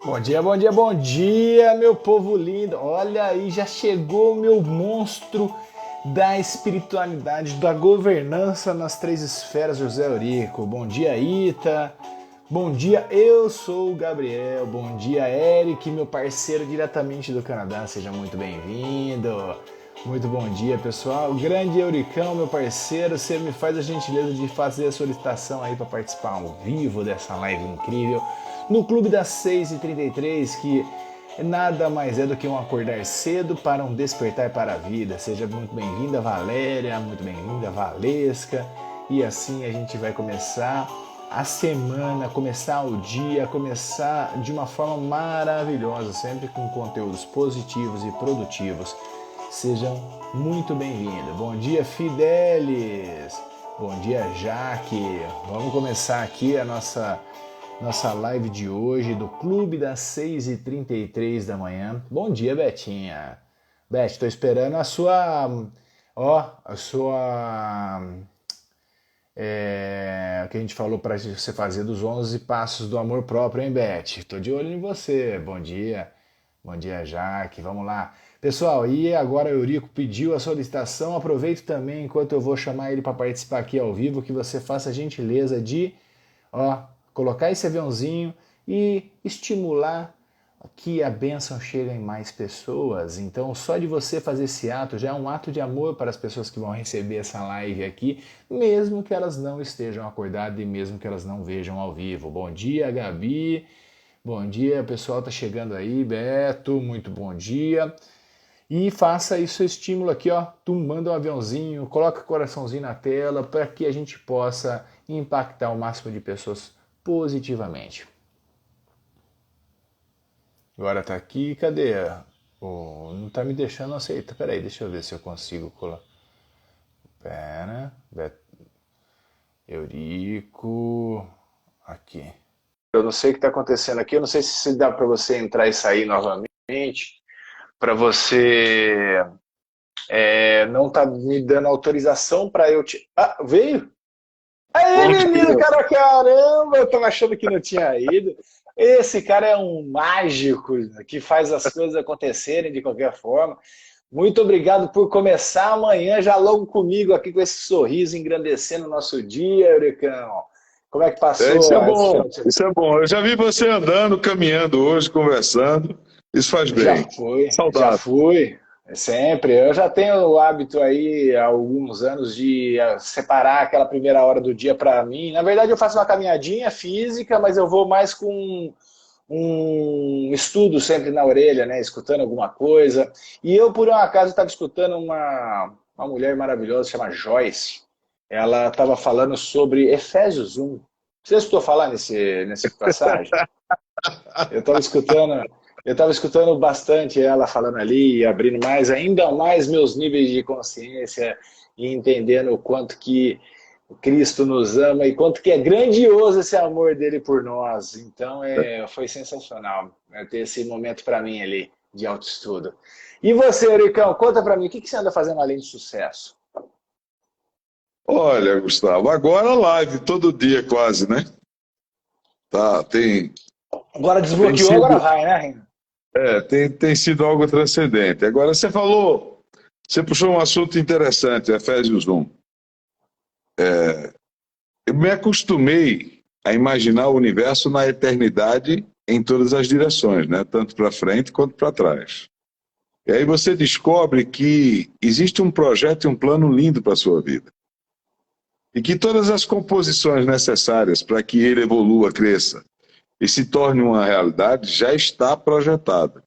Bom dia, bom dia, bom dia, meu povo lindo. Olha aí, já chegou o meu monstro da espiritualidade, da governança nas três esferas, José Eurico. Bom dia, Ita. Bom dia, eu sou o Gabriel. Bom dia, Eric, meu parceiro diretamente do Canadá. Seja muito bem-vindo. Muito bom dia, pessoal. Grande Euricão, meu parceiro, você me faz a gentileza de fazer a solicitação aí para participar ao vivo dessa live incrível no Clube das 6h33, que nada mais é do que um acordar cedo para um despertar para a vida. Seja muito bem-vinda, Valéria, muito bem-vinda, Valesca. E assim a gente vai começar a semana, começar o dia, começar de uma forma maravilhosa, sempre com conteúdos positivos e produtivos. Sejam muito bem-vindos. Bom dia, Fidelis. Bom dia, Jaque. Vamos começar aqui a nossa live de hoje do Clube das 6h33 da manhã. Bom dia, Betinha. Beth, estou esperando a sua... o que a gente falou para você fazer dos 11 passos do amor próprio, hein, Beth? Estou de olho em você. Bom dia, Jaque. Vamos lá. Pessoal, e agora o Eurico pediu a solicitação. Aproveito também, enquanto eu vou chamar ele para participar aqui ao vivo, que você faça a gentileza de colocar esse aviãozinho e estimular que a bênção chegue em mais pessoas. Então, só de você fazer esse ato já é um ato de amor para as pessoas que vão receber essa live aqui, mesmo que elas não estejam acordadas e mesmo que elas não vejam ao vivo. Bom dia, Gabi. Bom dia, pessoal tá chegando aí. Beto, muito bom dia. E faça isso, estímulo aqui, manda um aviãozinho, coloca o coraçãozinho na tela para que a gente possa impactar o máximo de pessoas positivamente. Agora tá aqui, cadê? Não tá me deixando aceitar. Peraí, deixa eu ver se eu consigo colar. Eurico, aqui. Eu não sei o que tá acontecendo aqui, eu não sei se dá para você entrar e sair novamente, para você não tá me dando autorização para eu te... veio? Aí, menino, cara, caramba, eu tava achando que não tinha ido. Esse cara é um mágico que faz as coisas acontecerem de qualquer forma. Muito obrigado por começar amanhã já logo comigo aqui com esse sorriso engrandecendo o nosso dia, Euricão. Como é que passou? Isso é bom, isso é bom. Eu já vi você andando, caminhando hoje, conversando. Isso faz bem. Já fui. Sempre. Eu já tenho o hábito aí há alguns anos de separar aquela primeira hora do dia para mim. Na verdade, eu faço uma caminhadinha física, mas eu vou mais com um estudo sempre na orelha, né? Escutando alguma coisa. E eu, por um acaso, estava escutando uma mulher maravilhosa, chamada Joyce. Ela estava falando sobre Efésios 1. Você escutou falar nessa passagem? Eu estava escutando bastante ela falando ali, e abrindo ainda mais meus níveis de consciência e entendendo o quanto que Cristo nos ama e quanto que é grandioso esse amor dele por nós. Então foi sensacional ter esse momento para mim ali de autoestudo. E você, Euricão, conta para mim, o que você anda fazendo além de sucesso? Olha, Gustavo, agora live todo dia quase, né? Agora desbloqueou, agora vai, né? Tem sido algo transcendente. Agora, você puxou um assunto interessante, Efésios 1. Eu me acostumei a imaginar o universo na eternidade em todas as direções, né? Tanto para frente quanto para trás. E aí você descobre que existe um projeto e um plano lindo para a sua vida. E que todas as composições necessárias para que ele evolua, cresça e se torne uma realidade já está projetada.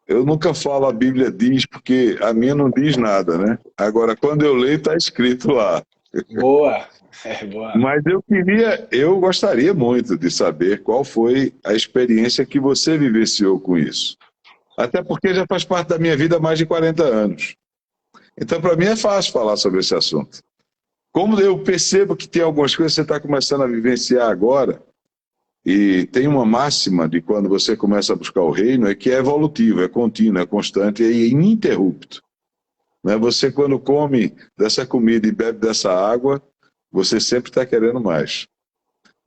Eu nunca falo a Bíblia diz, porque a minha não diz nada, né? Agora, quando eu leio, está escrito lá. Boa. Mas eu gostaria muito de saber qual foi a experiência que você vivenciou com isso. Até porque já faz parte da minha vida há mais de 40 anos. Então, para mim é fácil falar sobre esse assunto. como eu percebo que tem algumas coisas que você está começando a vivenciar agora, e tem uma máxima de quando você começa a buscar o reino, é que é evolutivo, é contínuo, é constante e é ininterrupto. Né? Você, quando come dessa comida e bebe dessa água, você sempre está querendo mais.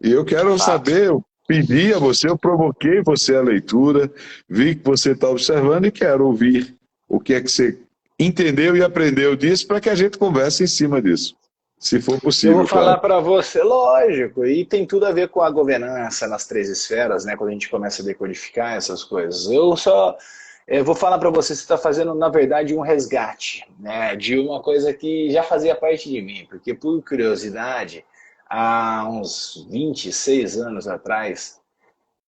E eu quero Fato. saber, eu pedi a você, eu provoquei você a leitura, vi que você está observando e quero ouvir o que é que você entendeu e aprendeu disso para que a gente converse em cima disso, se for Eu vou possível, falar claro. para você, lógico, e tem tudo a ver com a governança nas três esferas, né? Quando a gente começa a decodificar essas coisas. Eu vou falar para você está fazendo, na verdade, um resgate, né? De uma coisa que já fazia parte de mim, porque por curiosidade, há uns 26 anos atrás,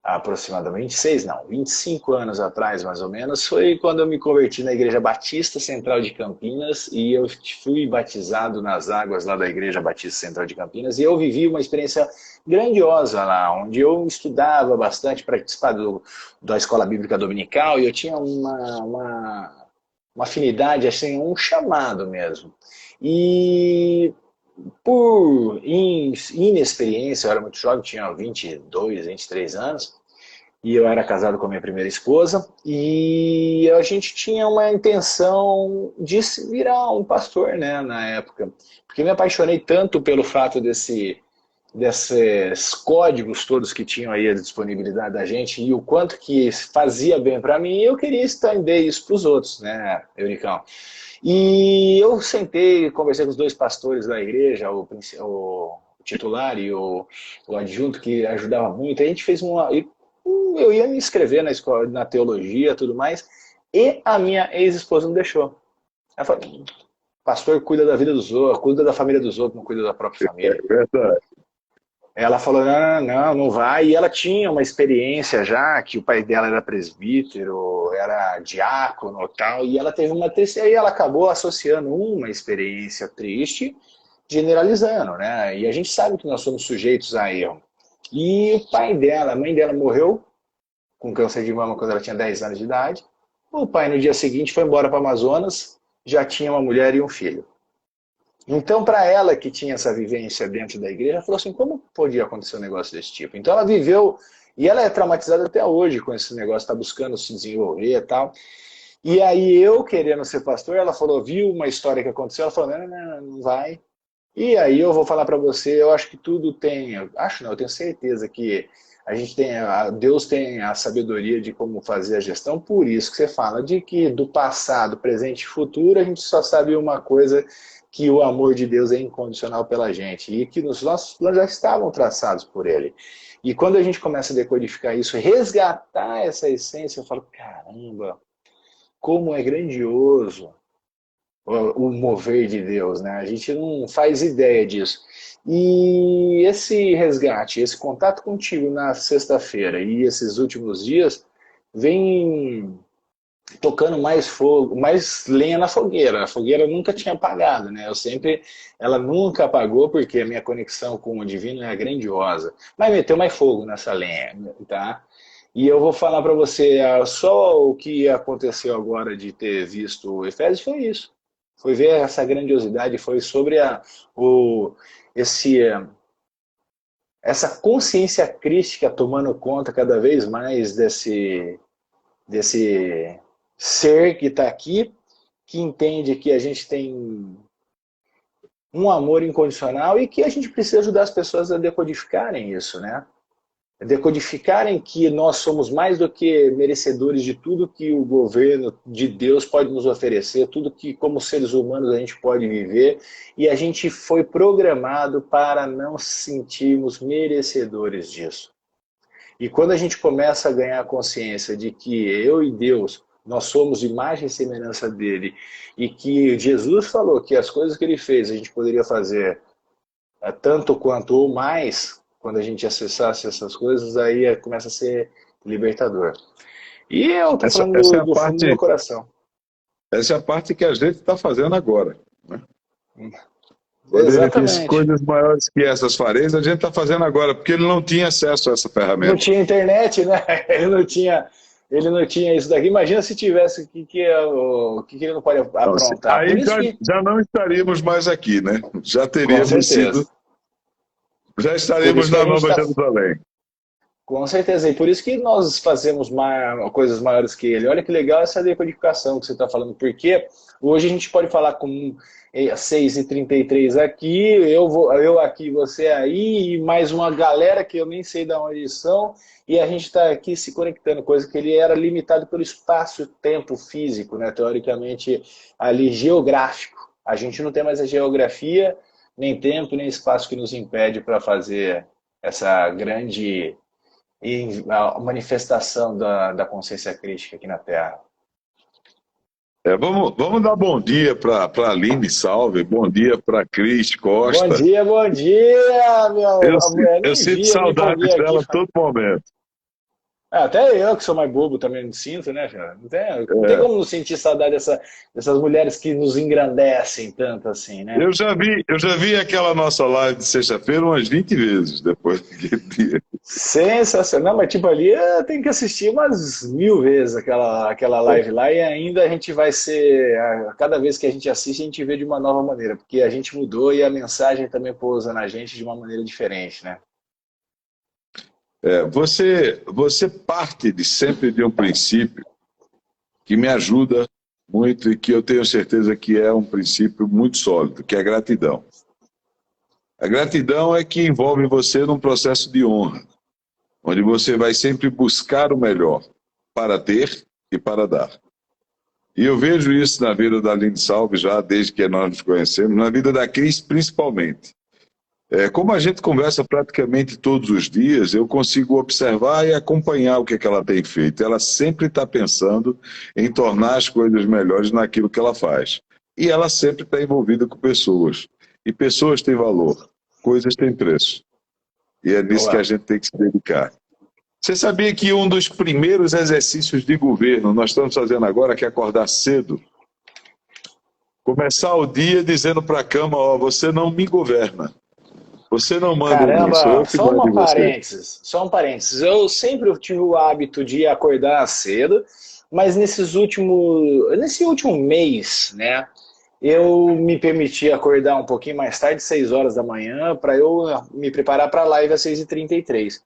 aproximadamente 26 não, 25 anos atrás, mais ou menos, foi quando eu me converti na Igreja Batista Central de Campinas e eu fui batizado nas águas lá da Igreja Batista Central de Campinas e eu vivi uma experiência grandiosa lá, onde eu estudava bastante, participava da Escola Bíblica Dominical e eu tinha uma afinidade, assim, um chamado mesmo. E por inexperiência, eu era muito jovem, tinha 22, 23 anos, e eu era casado com a minha primeira esposa, e a gente tinha uma intenção de se virar um pastor, né, na época. Porque me apaixonei tanto pelo fato desses códigos todos que tinham aí a disponibilidade da gente e o quanto que fazia bem para mim, eu queria estender isso para os outros, né, Euricão? E eu sentei, conversei com os dois pastores da igreja, o titular e o adjunto, que ajudava muito. A gente fez uma. Eu ia me inscrever na escola, na teologia e tudo mais, e a minha ex-esposa não deixou. Ela falou: pastor cuida da vida dos outros, cuida da família dos outros, não cuida da própria É família. verdade. Ela falou, não vai. E ela tinha uma experiência já, que o pai dela era presbítero, era diácono e tal, e ela teve uma terceira, e ela acabou associando uma experiência triste, generalizando, né? E a gente sabe que nós somos sujeitos a erro. E o pai dela, a mãe dela morreu com câncer de mama quando ela tinha 10 anos de idade. O pai, no dia seguinte, foi embora para o Amazonas, já tinha uma mulher e um filho. Então, para ela que tinha essa vivência dentro da igreja, ela falou assim, como podia acontecer um negócio desse tipo? Então ela viveu, e ela é traumatizada até hoje com esse negócio, está buscando se desenvolver e tal. E aí eu, querendo ser pastor, ela falou, viu uma história que aconteceu, ela falou, não vai. E aí eu vou falar para você, eu acho que tudo tem, acho não, eu tenho certeza que a gente tem, Deus tem a sabedoria de como fazer a gestão, por isso que você fala de que do passado, presente e futuro, a gente só sabe uma coisa, que o amor de Deus é incondicional pela gente e que os nossos planos já estavam traçados por Ele. E quando a gente começa a decodificar isso, resgatar essa essência, eu falo, caramba, como é grandioso o mover de Deus, né? A gente não faz ideia disso. E esse resgate, esse contato contigo na sexta-feira e esses últimos dias, vem tocando mais fogo, mais lenha na fogueira. A fogueira nunca tinha apagado, né? Ela nunca apagou porque a minha conexão com o divino é grandiosa. Mas meteu mais fogo nessa lenha, tá? E eu vou falar para você, só o que aconteceu agora de ter visto o Efésios foi isso. Foi ver essa grandiosidade, foi sobre esse, essa consciência crística tomando conta cada vez mais desse ser que está aqui, que entende que a gente tem um amor incondicional e que a gente precisa ajudar as pessoas a decodificarem isso, né? Decodificarem que nós somos mais do que merecedores de tudo que o governo de Deus pode nos oferecer, tudo que como seres humanos a gente pode viver, e a gente foi programado para não sentirmos merecedores disso. E quando a gente começa a ganhar consciência de que eu e Deus, nós somos imagem e semelhança dele, e que Jesus falou que as coisas que ele fez a gente poderia fazer tanto quanto ou mais, quando a gente acessasse essas coisas, aí começa a ser libertador. E eu estou falando Essa é a do fundo do meu parte, coração. essa é a parte que a gente está fazendo agora. Né? Quando ele disse Exatamente. coisas maiores que essas fareis, a gente está fazendo agora, porque ele não tinha acesso a essa Não ferramenta. tinha internet, né? Ele não tinha Ele não tinha isso daqui. Imagina se tivesse, o que ele não pode Não, aprontar. Por aí isso que, já não estaríamos mais aqui, né? Já com teríamos certeza. sido, já Por estaríamos isso que na a gente Nova está. Jerusalém. Com certeza, e por isso que nós fazemos coisas maiores que ele. Olha que legal essa decodificação que você está falando, porque hoje a gente pode falar com 6h33 aqui, eu aqui, você aí, e mais uma galera que eu nem sei de onde são, e a gente está aqui se conectando, coisa que ele era limitado pelo espaço-tempo físico, né? Teoricamente ali geográfico. A gente não tem mais a geografia, nem tempo, nem espaço que nos impede para fazer essa grande a manifestação da consciência crítica aqui na Terra. Vamos dar bom dia para Aline Salve, bom dia para Cris Costa. Bom dia, Eu, meu. A mulher eu nem sinto via, me saudades empolguei aqui. dela a todo momento. Até eu, que sou mais bobo, também não sinto, né, cara? Não tem É, como não sentir saudade dessas mulheres que nos engrandecem tanto assim, né? eu já vi aquela nossa live de sexta-feira umas 20 vezes depois daquele dia. Sensacional, mas tipo ali tem que assistir umas 1000 vezes aquela live lá e ainda a gente vai ser, cada vez que a gente assiste a gente vê de uma nova maneira, porque a gente mudou e a mensagem também pousa na gente de uma maneira diferente, né? Você parte sempre de um princípio que me ajuda muito e que eu tenho certeza que é um princípio muito sólido, que é a gratidão. A gratidão é que envolve você num processo de honra, onde você vai sempre buscar o melhor para ter e para dar. E eu vejo isso na vida da Aline Salve já desde que nós nos conhecemos, na vida da Cris principalmente. Como a gente conversa praticamente todos os dias, eu consigo observar e acompanhar o que é que ela tem feito. Ela sempre está pensando em tornar as coisas melhores naquilo que ela faz. E ela sempre está envolvida com pessoas. E pessoas têm valor, coisas têm preço. E é nisso que a Boa. gente tem que se dedicar. Você sabia que um dos primeiros exercícios de governo nós estamos fazendo agora, que é acordar cedo? Começar o dia dizendo para a cama, ó, você não me governa. Você não manda em mim, sou Caramba, eu que mando em você. só um parênteses. Eu sempre tive o hábito de acordar cedo, mas nesse último mês, né, eu me permiti acordar um pouquinho mais tarde, 6 horas da manhã, para eu me preparar para a live às 6h33.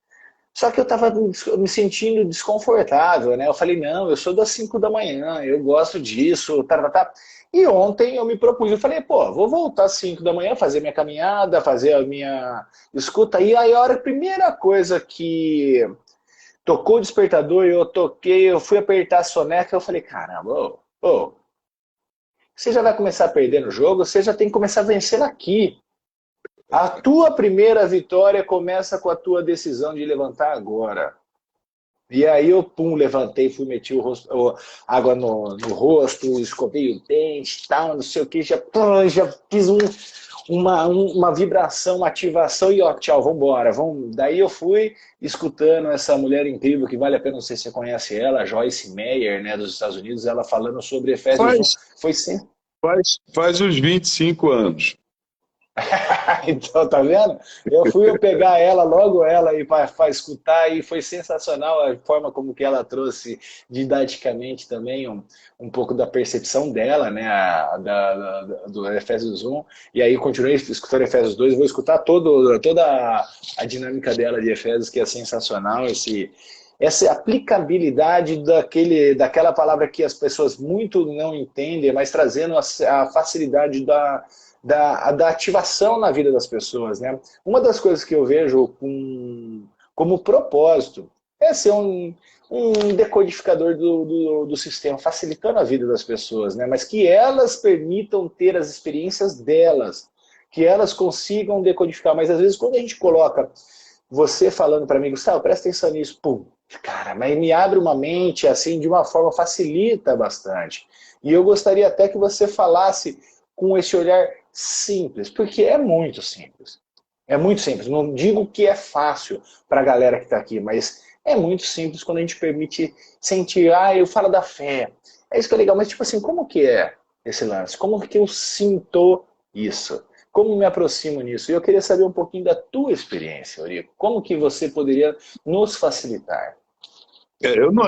Só que eu estava me sentindo desconfortável, né? Eu falei, não, eu sou das 5 da manhã, eu gosto disso, tá, tá, tá. E ontem eu me propus, eu falei, pô, vou voltar às 5 da manhã, fazer minha caminhada, fazer a minha escuta. E aí a primeira coisa que tocou o despertador, eu fui apertar a soneca, eu falei, caramba, você já vai começar a perder no jogo, você já tem que começar a vencer aqui. A tua primeira vitória começa com a tua decisão de levantar agora. E aí eu, pum, levantei, fui, meti água no rosto, escovei o dente, tal, não sei o que, já fiz uma vibração, uma ativação e ó, tchau, vambora. Daí eu fui escutando essa mulher incrível que vale a pena, não sei se você conhece ela, a Joyce Meyer, né, dos Estados Unidos, ela falando sobre Efésios 1. Faz, Foi sim. faz uns 25 anos. Então, tá vendo? Eu pegar ela, logo ela aí para escutar e foi sensacional a forma como que ela trouxe didaticamente também um pouco da percepção dela, né, do Efésios 1, e aí continuei escutando Efésios 2, vou escutar toda a dinâmica dela de Efésios, que é sensacional, essa aplicabilidade daquela palavra que as pessoas muito não entendem, mas trazendo a facilidade da ativação na vida das pessoas, né? Uma das coisas que eu vejo como propósito é ser um decodificador do sistema, facilitando a vida das pessoas, né? Mas que elas permitam ter as experiências delas, que elas consigam decodificar. Mas às vezes quando a gente coloca você falando para mim, Gustavo, presta atenção nisso, pum, cara, mas me abre uma mente assim de uma forma, facilita bastante. E eu gostaria até que você falasse com esse olhar simples, porque é muito simples. É muito simples. Não digo que é fácil para a galera que está aqui, mas é muito simples quando a gente permite sentir, eu falo da fé. É isso que é legal, mas tipo assim, como que é esse lance? Como que eu sinto isso? Como me aproximo nisso? E eu queria saber um pouquinho da tua experiência, Eurico. Como que você poderia nos facilitar?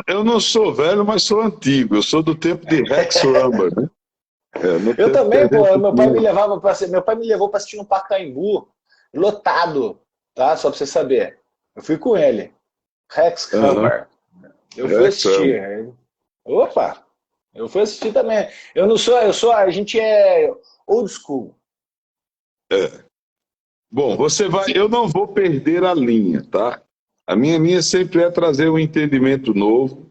Eu não sou velho, mas sou antigo. Eu sou do tempo de Rex Rambert, né? No Eu tempo que a também, pô, gente meu pai me tinha. levava meu pai me levou para assistir no Pacaembu, lotado, tá? Só para você saber. Eu fui com ele, Rex Aham, Humber. Eu fui Rex Rambert. assistir. Opa, eu fui assistir também. A gente é old school. Bom, eu não vou perder a linha, tá? A minha linha sempre é trazer um entendimento novo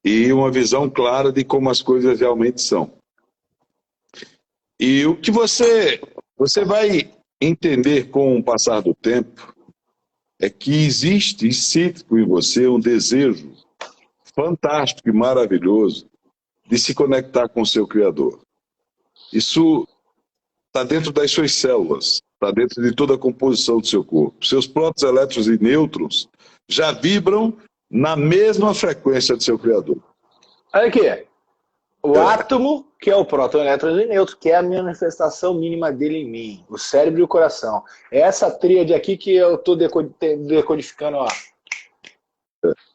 e uma visão clara de como as coisas realmente são. E o que você vai entender com o passar do tempo é que existe cítrico em você um desejo fantástico e maravilhoso de se conectar com o seu Criador. Isso está dentro das suas células, está dentro de toda a composição do seu corpo. Seus prótons, elétrons e nêutrons já vibram na mesma frequência do seu Criador. Olha aqui, o É, átomo, que é o próton, elétron e neutro, que é a manifestação mínima dele em mim, o cérebro e o coração. É essa tríade aqui que eu estou decodificando, ó.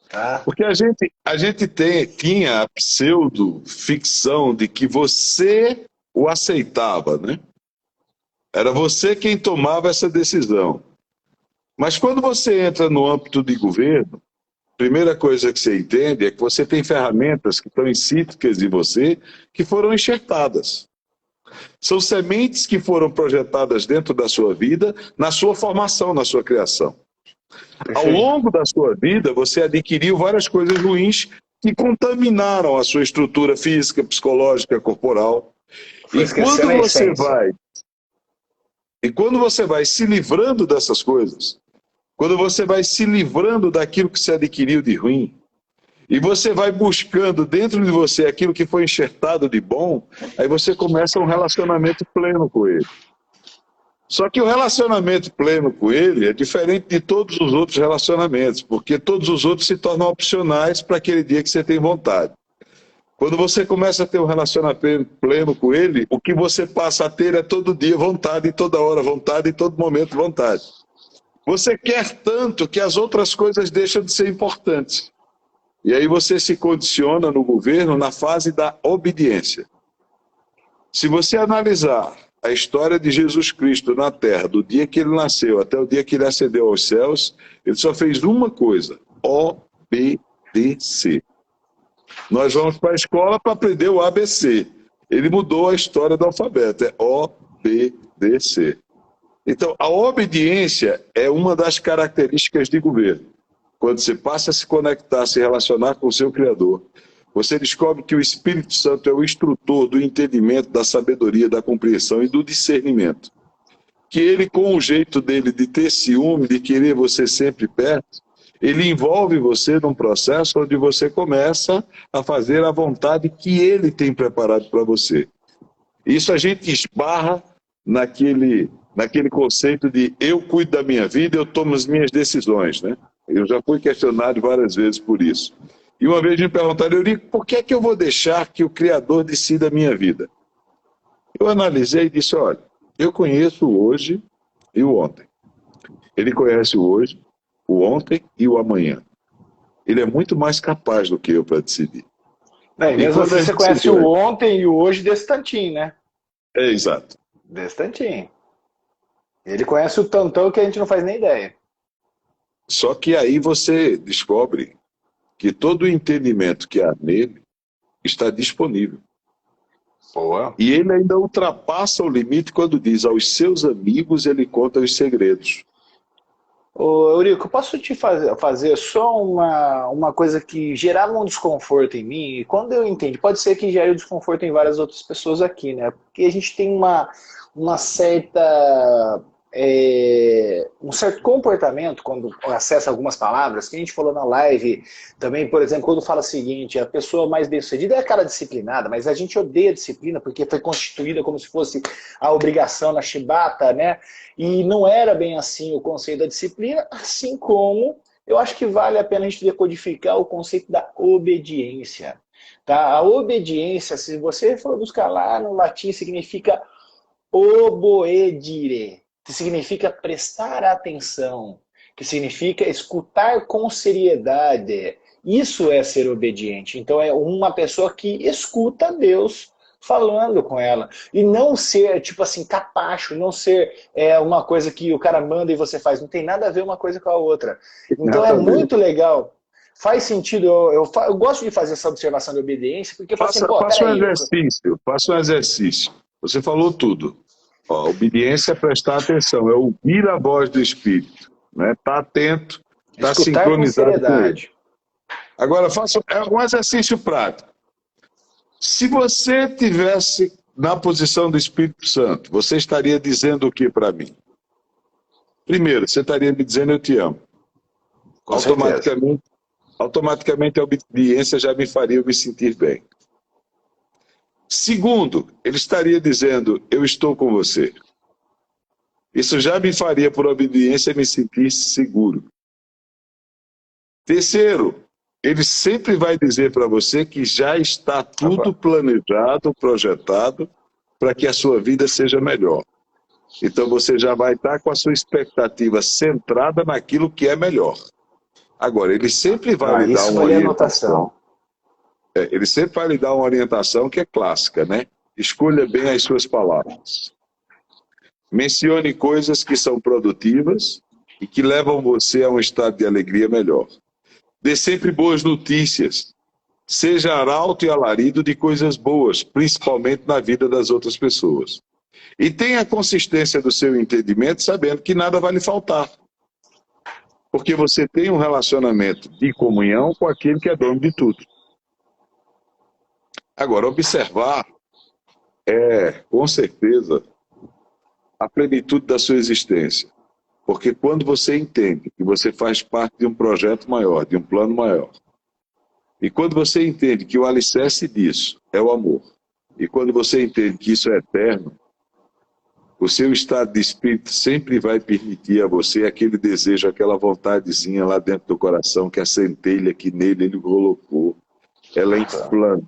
Tá? porque a gente tinha a pseudo-ficção de que você o aceitava, né? Era você quem tomava essa decisão. Mas quando você entra no âmbito de governo, a primeira coisa que você entende é que você tem ferramentas que estão intrínsetas em você que foram enxertadas. São sementes que foram projetadas dentro da sua vida, na sua formação, na sua criação. Ao Perfeito. longo da sua vida, você adquiriu várias coisas ruins que contaminaram a sua estrutura física, psicológica, corporal. Foi E esquecendo quando a você essência. vai, e quando você vai se livrando dessas coisas, quando você vai se livrando daquilo que você adquiriu de ruim, e você vai buscando dentro de você aquilo que foi enxertado de bom, aí você começa um relacionamento pleno com ele. Só que o relacionamento pleno com ele é diferente de todos os outros relacionamentos, porque todos os outros se tornam opcionais para aquele dia que você tem vontade. Quando você começa a ter um relacionamento pleno com ele, o que você passa a ter é todo dia vontade, toda hora vontade, e todo momento vontade. Você quer tanto que as outras coisas deixam de ser importantes. E aí você se condiciona no governo na fase da obediência. Se você analisar a história de Jesus Cristo na Terra, do dia que ele nasceu até o dia que ele ascendeu aos céus, ele só fez uma coisa: obedecer. Nós vamos para a escola para aprender o ABC. Ele mudou a história do alfabeto, é obedecer. Então, a obediência é uma das características de governo. Quando você passa a se conectar, a se relacionar com o seu Criador, você descobre que o Espírito Santo é o instrutor do entendimento, da sabedoria, da compreensão e do discernimento. Que ele, com o jeito dele de ter ciúme, de querer você sempre perto, ele envolve você num processo onde você começa a fazer a vontade que ele tem preparado para você. Isso a gente esbarra naquele conceito de eu cuido da minha vida, eu tomo as minhas decisões, né? Eu já fui questionado várias vezes por isso. E uma vez me perguntaram, Eurico, por que é que eu vou deixar que o Criador decida a minha vida? Eu analisei e disse, olha, eu conheço o hoje e o ontem. Ele conhece o hoje, o ontem e o amanhã. Ele é muito mais capaz do que eu para decidir. Bem, E mesmo quando assim, a você gente se conhece o conhece, ontem e o hoje desse tantinho, né? é exato. Desse tantinho. Ele conhece o tantão que a gente não faz nem ideia. Só que aí você descobre que todo o entendimento que há nele está disponível. Boa. E ele ainda ultrapassa o limite quando diz aos seus amigos ele conta os segredos. Ô, Eurico, posso te fazer só uma coisa que gerava um desconforto em mim? E quando eu entendi, pode ser que gere desconforto em várias outras pessoas aqui, né? Porque a gente tem uma certa, um certo comportamento quando acessa algumas palavras, que a gente falou na live também, por exemplo, quando fala o seguinte, a pessoa mais bem-sucedida é aquela disciplinada, mas a gente odeia a disciplina porque foi constituída como se fosse a obrigação na chibata, né? E não era bem assim o conceito da disciplina, assim como eu acho que vale a pena a gente decodificar o conceito da obediência. Tá? A obediência, se você for buscar lá no latim, significa oboedire, que significa prestar atenção, que significa escutar com seriedade, Isso é ser obediente. Então é uma pessoa que escuta Deus falando com ela. E não ser, tipo assim, capacho, não ser uma coisa que o cara manda e você faz. Não tem nada a ver uma coisa com a outra. Então é Nada a ver. muito legal. Faz sentido, eu gosto de fazer essa observação de obediência, porque eu falo assim, pô, Faça um peraí. exercício, faça um exercício. Você falou tudo. Ó, obediência é prestar atenção, é ouvir a voz do Espírito, né? Tá atento, tá Escutar com sincronizado com ele. seriedade. Agora, faça um exercício prático. Se você tivesse na posição do Espírito Santo, você estaria dizendo o que para mim? Primeiro, você estaria me dizendo eu te amo. Com certeza. Automaticamente a obediência já me faria eu me sentir bem. Segundo, ele estaria dizendo eu estou com você. Isso já me faria, por obediência, me sentir seguro. Terceiro, ele sempre vai dizer para você que já está tudo planejado, projetado, para que a sua vida seja melhor. Então você já vai estar com a sua expectativa centrada naquilo que é melhor. Agora, ele sempre vai lhe dar Isso uma vale a orientação. anotação. Ele sempre vai lhe dar uma orientação que é clássica, né? Escolha bem as suas palavras. Mencione coisas que são produtivas e que levam você a um estado de alegria melhor. Dê sempre boas notícias. Seja arauto e alarido de coisas boas, principalmente na vida das outras pessoas. E tenha a consistência do seu entendimento, sabendo que nada vai lhe faltar. Porque você tem um relacionamento de comunhão com aquele que é dono de tudo. Agora, observar com certeza, a plenitude da sua existência. Porque quando você entende que você faz parte de um projeto maior, de um plano maior, e quando você entende que o alicerce disso é o amor, e quando você entende que isso é eterno, o seu estado de espírito sempre vai permitir a você aquele desejo, aquela vontadezinha lá dentro do coração, que a centelha que nele ele colocou, ela inflama,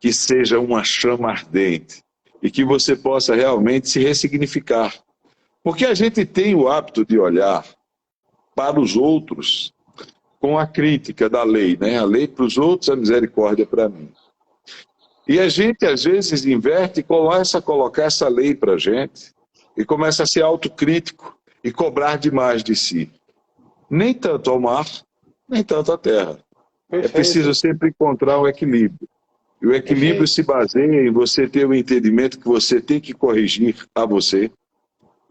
que seja uma chama ardente, e que você possa realmente se ressignificar. Porque a gente tem o hábito de olhar para os outros com a crítica da lei, né? A lei para os outros, a misericórdia para mim. E a gente, às vezes, inverte e começa a colocar essa lei para a gente e começa a ser autocrítico e cobrar demais de si. Nem tanto ao mar, nem tanto à terra. Perfeito. É preciso sempre encontrar um equilíbrio. E o equilíbrio se baseia em você ter o entendimento que você tem que corrigir a você,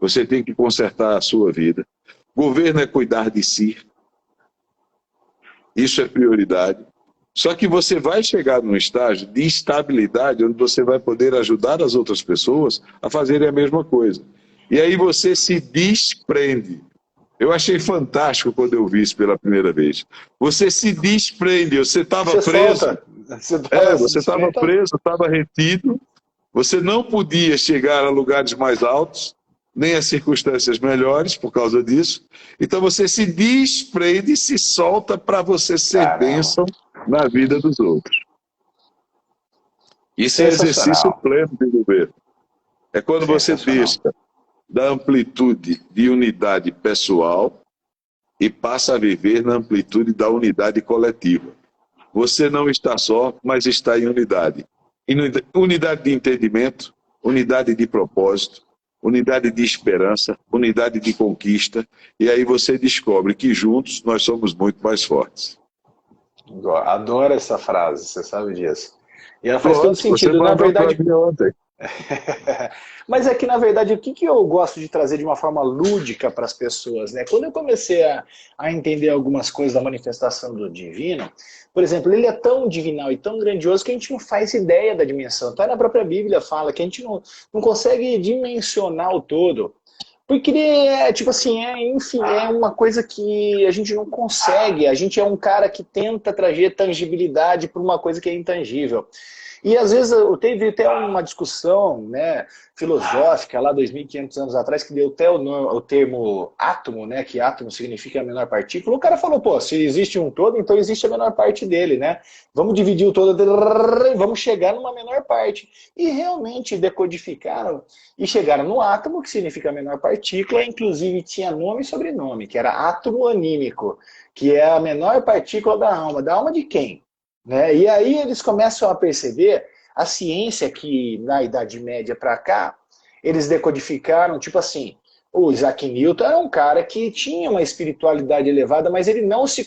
você tem que consertar a sua vida. Governo é cuidar de si. Isso é prioridade. Só que você vai chegar num estágio de estabilidade onde você vai poder ajudar as outras pessoas a fazerem a mesma coisa. E aí você se desprende. Eu achei fantástico quando eu vi isso pela primeira vez. Você se desprende, você estava preso. Você estava preso, estava retido. Você não podia chegar a lugares mais altos, nem a circunstâncias melhores por causa disso. Então você se desprende e se solta para você ser bênção na vida dos outros. Isso é exercício pleno de governo. É quando você deixa da amplitude de unidade pessoal e passa a viver na amplitude da unidade coletiva. Você não está só, mas está em unidade. Unidade de entendimento, unidade de propósito, unidade de esperança, unidade de conquista, e aí você descobre que juntos nós somos muito mais fortes. Adoro essa frase, você sabe disso. E ela faz todo sentido, na verdade. Mas é que, na verdade, o que eu gosto de trazer de uma forma lúdica para as pessoas, né? Quando eu comecei a entender algumas coisas da manifestação do divino, por exemplo, ele é tão divinal e tão grandioso que a gente não faz ideia da dimensão. Até na própria Bíblia fala que a gente não consegue dimensionar o todo. Porque, tipo assim, enfim, é uma coisa que a gente não consegue. A gente é um cara que tenta trazer tangibilidade para uma coisa que é intangível. E às vezes teve até uma discussão, né, filosófica lá 2.500 anos atrás que deu até o termo átomo, né, que átomo significa a menor partícula. O cara falou, pô, se existe um todo, então existe a menor parte dele, né? Vamos dividir o todo, vamos chegar numa menor parte. E realmente decodificaram e chegaram no átomo, que significa a menor partícula, inclusive tinha nome e sobrenome, que era átomo anímico, que é a menor partícula da alma. Da alma de quem? Né? E aí eles começam a perceber a ciência que na Idade Média para cá, eles decodificaram, tipo assim, o Isaac Newton era um cara que tinha uma espiritualidade elevada, mas ele não se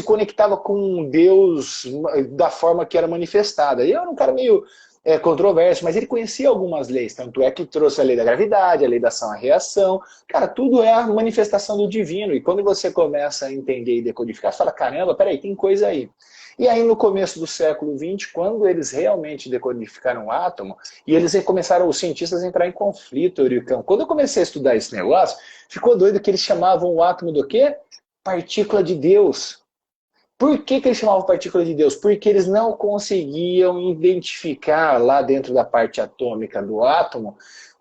conectava com Deus da forma que era manifestada. Ele era um cara meio controverso, mas ele conhecia algumas leis, tanto é que trouxe a lei da gravidade, a lei da ação e reação. Cara, tudo é a manifestação do divino, e quando você começa a entender e decodificar, você fala, caramba, peraí, tem coisa aí. E aí no começo do século XX, quando eles realmente decodificaram o átomo, e eles começaram, os cientistas, a entrar em conflito, Euricão. Quando eu comecei a estudar esse negócio, ficou doido que eles chamavam o átomo do quê? Partícula de Deus. Por que eles chamavam partícula de Deus? Porque eles não conseguiam identificar lá dentro da parte atômica do átomo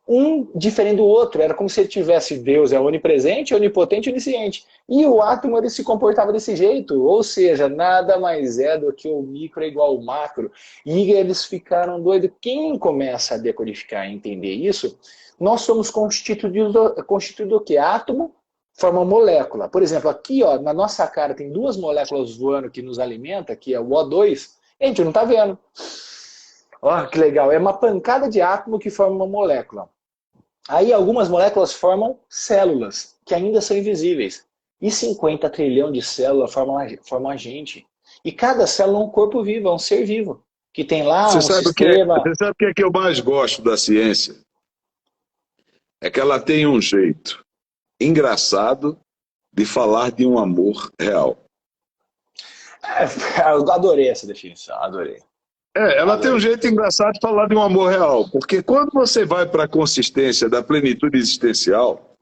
um diferente do outro. Era como se ele tivesse Deus, é onipresente, onipotente, onisciente. E o átomo ele se comportava desse jeito. Ou seja, nada mais é do que o micro é igual ao macro. E eles ficaram doidos. Quem começa a decodificar e entender isso, nós somos constituídos do quê? Átomo forma molécula. Por exemplo, aqui ó, na nossa cara tem duas moléculas voando que nos alimenta, que é o O2, e a gente não está vendo. Olha que legal, é uma pancada de átomo que forma uma molécula. Aí algumas moléculas formam células, que ainda são invisíveis. E 50 trilhão de células formam a gente. E cada célula é um corpo vivo, é um ser vivo, que tem lá Você um sabe o que é, sistema... você sabe o que é que eu mais gosto da ciência? É que ela tem um jeito engraçado de falar de um amor real. Eu adorei essa definição, adorei. Ela tem um Adorei. jeito engraçado de falar de um amor real, porque quando você vai para a consistência da plenitude existencial,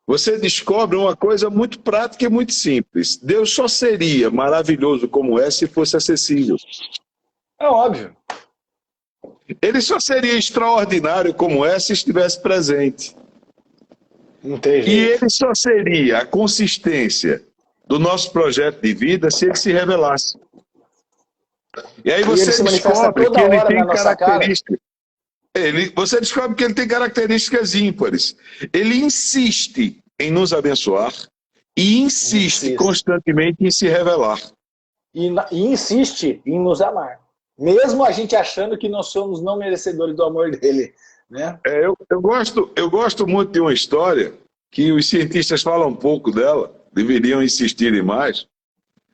você descobre uma coisa muito prática e muito simples. Deus só seria maravilhoso como é se fosse acessível. É óbvio. Ele só seria extraordinário como é se estivesse presente. Não tem E jeito. ele só seria a consistência do nosso projeto de vida se ele se revelasse. E aí E ele se você manifesta descobre que toda ele hora na tem nossa cara. características. Você descobre que ele tem características ímpares. Ele insiste em nos abençoar e insiste Insiste. constantemente em se revelar. E insiste em nos amar. Mesmo a gente achando que nós somos não merecedores do amor dele. Né? Eu gosto muito de uma história que os cientistas falam um pouco dela, deveriam insistirem mais,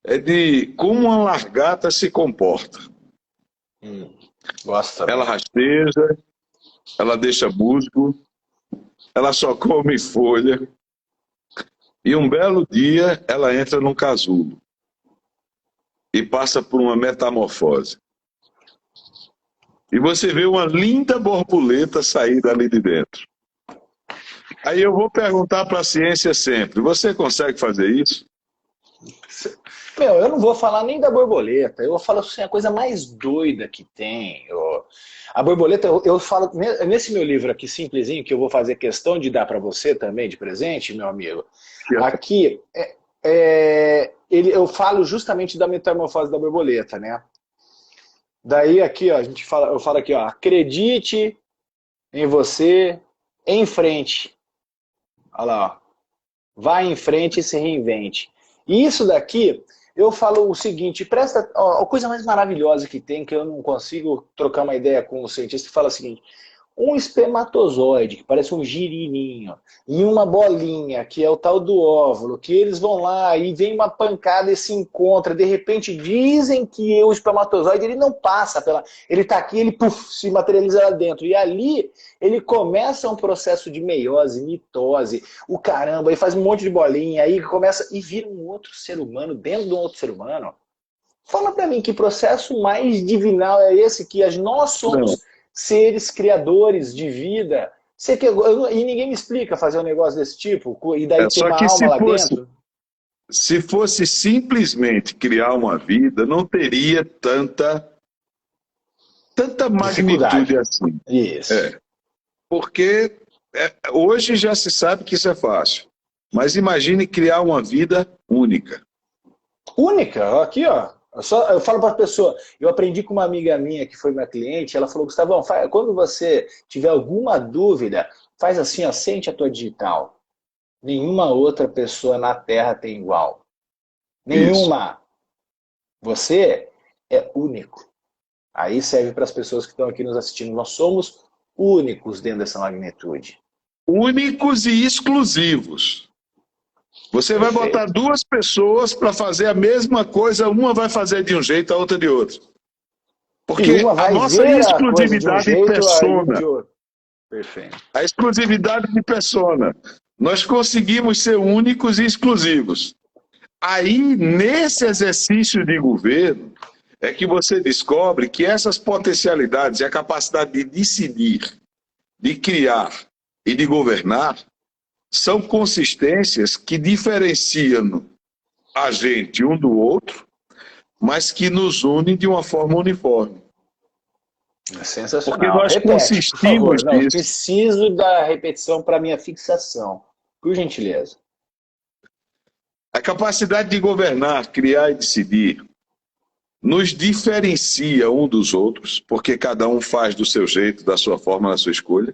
é de como uma largata se comporta. Gosto Ela também. rasteja, ela deixa musgo, ela só come folha, e um belo dia ela entra num casulo e passa por uma metamorfose. E você vê uma linda borboleta sair dali de dentro. Aí eu vou perguntar para a ciência sempre, você consegue fazer isso? Meu, eu não vou falar nem da borboleta, eu vou falar assim, a coisa mais doida que tem. A borboleta, eu falo, nesse meu livro aqui, simplesinho, que eu vou fazer questão de dar para você também, de presente, meu amigo, aqui, eu falo justamente da metamorfose da borboleta, né? Daí aqui, ó, eu falo aqui, ó, acredite em você, em frente. Olha lá, ó. Vá em frente e se reinvente. E isso daqui, eu falo o seguinte, presta, ó, a coisa mais maravilhosa que tem, que eu não consigo trocar uma ideia com o cientista, fala o seguinte, um espermatozoide, que parece um girininho, e uma bolinha, que é o tal do óvulo, que eles vão lá e vem uma pancada e se encontra, de repente dizem que o espermatozoide ele não passa pela... Ele está aqui, ele puff, se materializa lá dentro, e ali ele começa um processo de meiose, mitose, o caramba, aí faz um monte de bolinha, aí começa e vira um outro ser humano dentro de um outro ser humano. Fala pra mim, que processo mais divinal é esse que nós Não. somos seres criadores de vida? E ninguém me explica fazer um negócio desse tipo, e daí tem Só uma que alma lá dentro? se fosse simplesmente criar uma vida, não teria tanta tanta Dificuldade. magnitude assim. Isso. Porque hoje já se sabe que isso é fácil. Mas imagine criar uma vida única. Única, aqui ó. Eu falo para a pessoa, eu aprendi com uma amiga minha que foi minha cliente, ela falou, Gustavão, quando você tiver alguma dúvida, faz assim, ó, sente a tua digital. Nenhuma outra pessoa na Terra tem igual. Isso. Nenhuma. Você é único. Aí serve para as pessoas que estão aqui nos assistindo. Nós somos únicos dentro dessa magnitude. Únicos e exclusivos. Você vai Perfeito. botar duas pessoas para fazer a mesma coisa, uma vai fazer de um jeito, a outra de outro. Porque E uma vai a nossa ver a coisa de um exclusividade de jeito, aí persona, de outro. Perfeito. a exclusividade de persona, nós conseguimos ser únicos e exclusivos. Aí, nesse exercício de governo, é que você descobre que essas potencialidades e a capacidade de decidir, de criar e de governar são consistências que diferenciam a gente um do outro, mas que nos unem de uma forma uniforme. Sensacional. Porque nós Repete, por consistimos favor. Não, nisso. preciso da repetição para minha fixação. Por gentileza. A capacidade de governar, criar e decidir nos diferencia um dos outros, porque cada um faz do seu jeito, da sua forma, na sua escolha,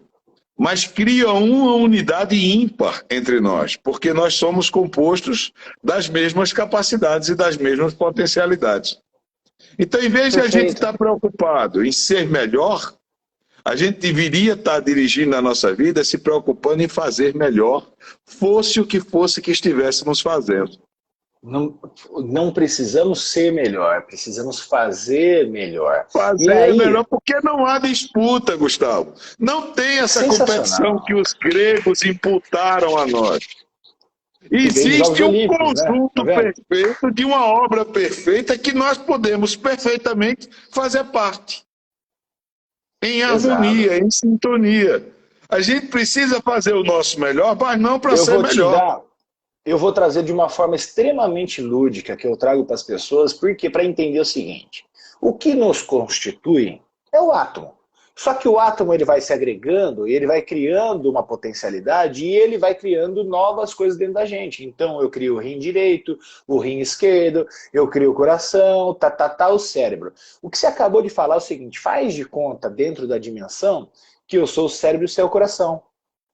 mas cria uma unidade ímpar entre nós, porque nós somos compostos das mesmas capacidades e das mesmas potencialidades. Então, em vez de a gente estar preocupado em ser melhor, a gente deveria estar dirigindo a nossa vida se preocupando em fazer melhor, fosse o que fosse que estivéssemos fazendo. Não precisamos ser melhor, precisamos fazer melhor. Fazer aí, melhor, porque não há disputa, Gustavo. Não tem essa competição que os gregos imputaram a nós. Existe um conjunto perfeito de uma obra perfeita que nós podemos perfeitamente fazer parte. Em harmonia, em sintonia. A gente precisa fazer o nosso melhor, mas não para ser melhor. Eu vou trazer de uma forma extremamente lúdica que eu trago para as pessoas, porque para entender o seguinte, o que nos constitui é o átomo. Só que o átomo ele vai se agregando, ele vai criando uma potencialidade e ele vai criando novas coisas dentro da gente. Então eu crio o rim direito, o rim esquerdo, eu crio o coração, o cérebro. O que você acabou de falar é o seguinte, faz de conta dentro da dimensão que eu sou o cérebro e você é o coração.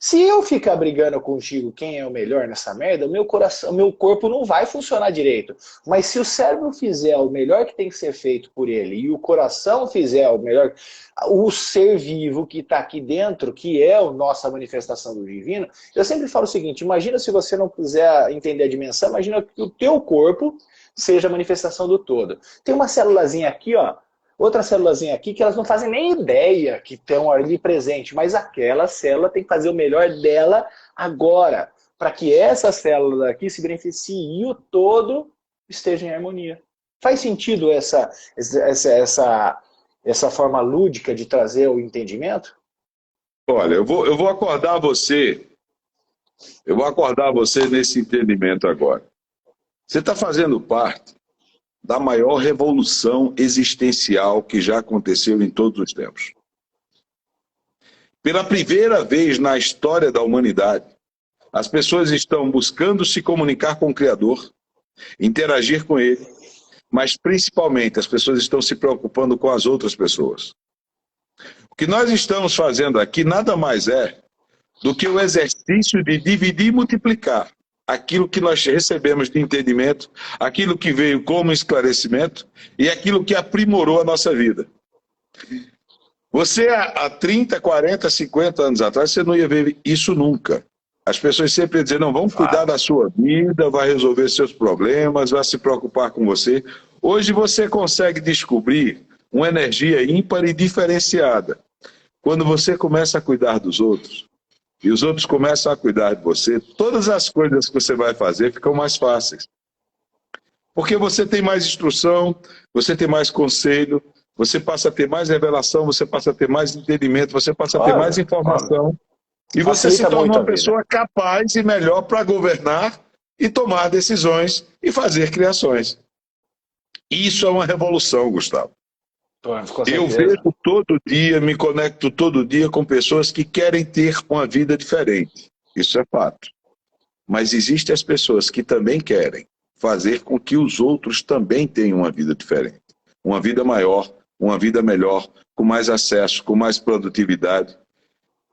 Se eu ficar brigando contigo quem é o melhor nessa merda, meu corpo não vai funcionar direito. Mas se o cérebro fizer o melhor que tem que ser feito por ele e o coração fizer o melhor, o ser vivo que está aqui dentro, que é a nossa manifestação do divino, eu sempre falo o seguinte, imagina se você não quiser entender a dimensão, imagina que o teu corpo seja a manifestação do todo. Tem uma célulazinha aqui, ó, outra célulazinha aqui que elas não fazem nem ideia que estão ali presente, mas aquela célula tem que fazer o melhor dela agora, para que essa célula aqui se beneficie e o todo esteja em harmonia. Faz sentido essa forma lúdica de trazer o entendimento? Olha, eu vou acordar você nesse entendimento agora. Você está fazendo parte da maior revolução existencial que já aconteceu em todos os tempos. Pela primeira vez na história da humanidade, as pessoas estão buscando se comunicar com o Criador, interagir com Ele, mas principalmente as pessoas estão se preocupando com as outras pessoas. O que nós estamos fazendo aqui nada mais é do que o exercício de dividir e multiplicar aquilo que nós recebemos de entendimento, aquilo que veio como esclarecimento e aquilo que aprimorou a nossa vida. Você, há 30, 40, 50 anos atrás, você não ia ver isso nunca. As pessoas sempre diziam, não, vamos cuidar da sua vida, vai resolver seus problemas, vai se preocupar com você. Hoje você consegue descobrir uma energia ímpar e diferenciada. Quando você começa a cuidar dos outros, e os outros começam a cuidar de você, todas as coisas que você vai fazer ficam mais fáceis. Porque você tem mais instrução, você tem mais conselho, você passa a ter mais revelação, você passa a ter mais entendimento, você passa a ter mais informação. E você se torna uma pessoa capaz e melhor para governar e tomar decisões e fazer criações. Isso é uma revolução, Gustavo. Com Eu certeza. vejo todo dia, me conecto todo dia com pessoas que querem ter uma vida diferente. Isso é fato. Mas existem as pessoas que também querem fazer com que os outros também tenham uma vida diferente. Uma vida maior, uma vida melhor, com mais acesso, com mais produtividade.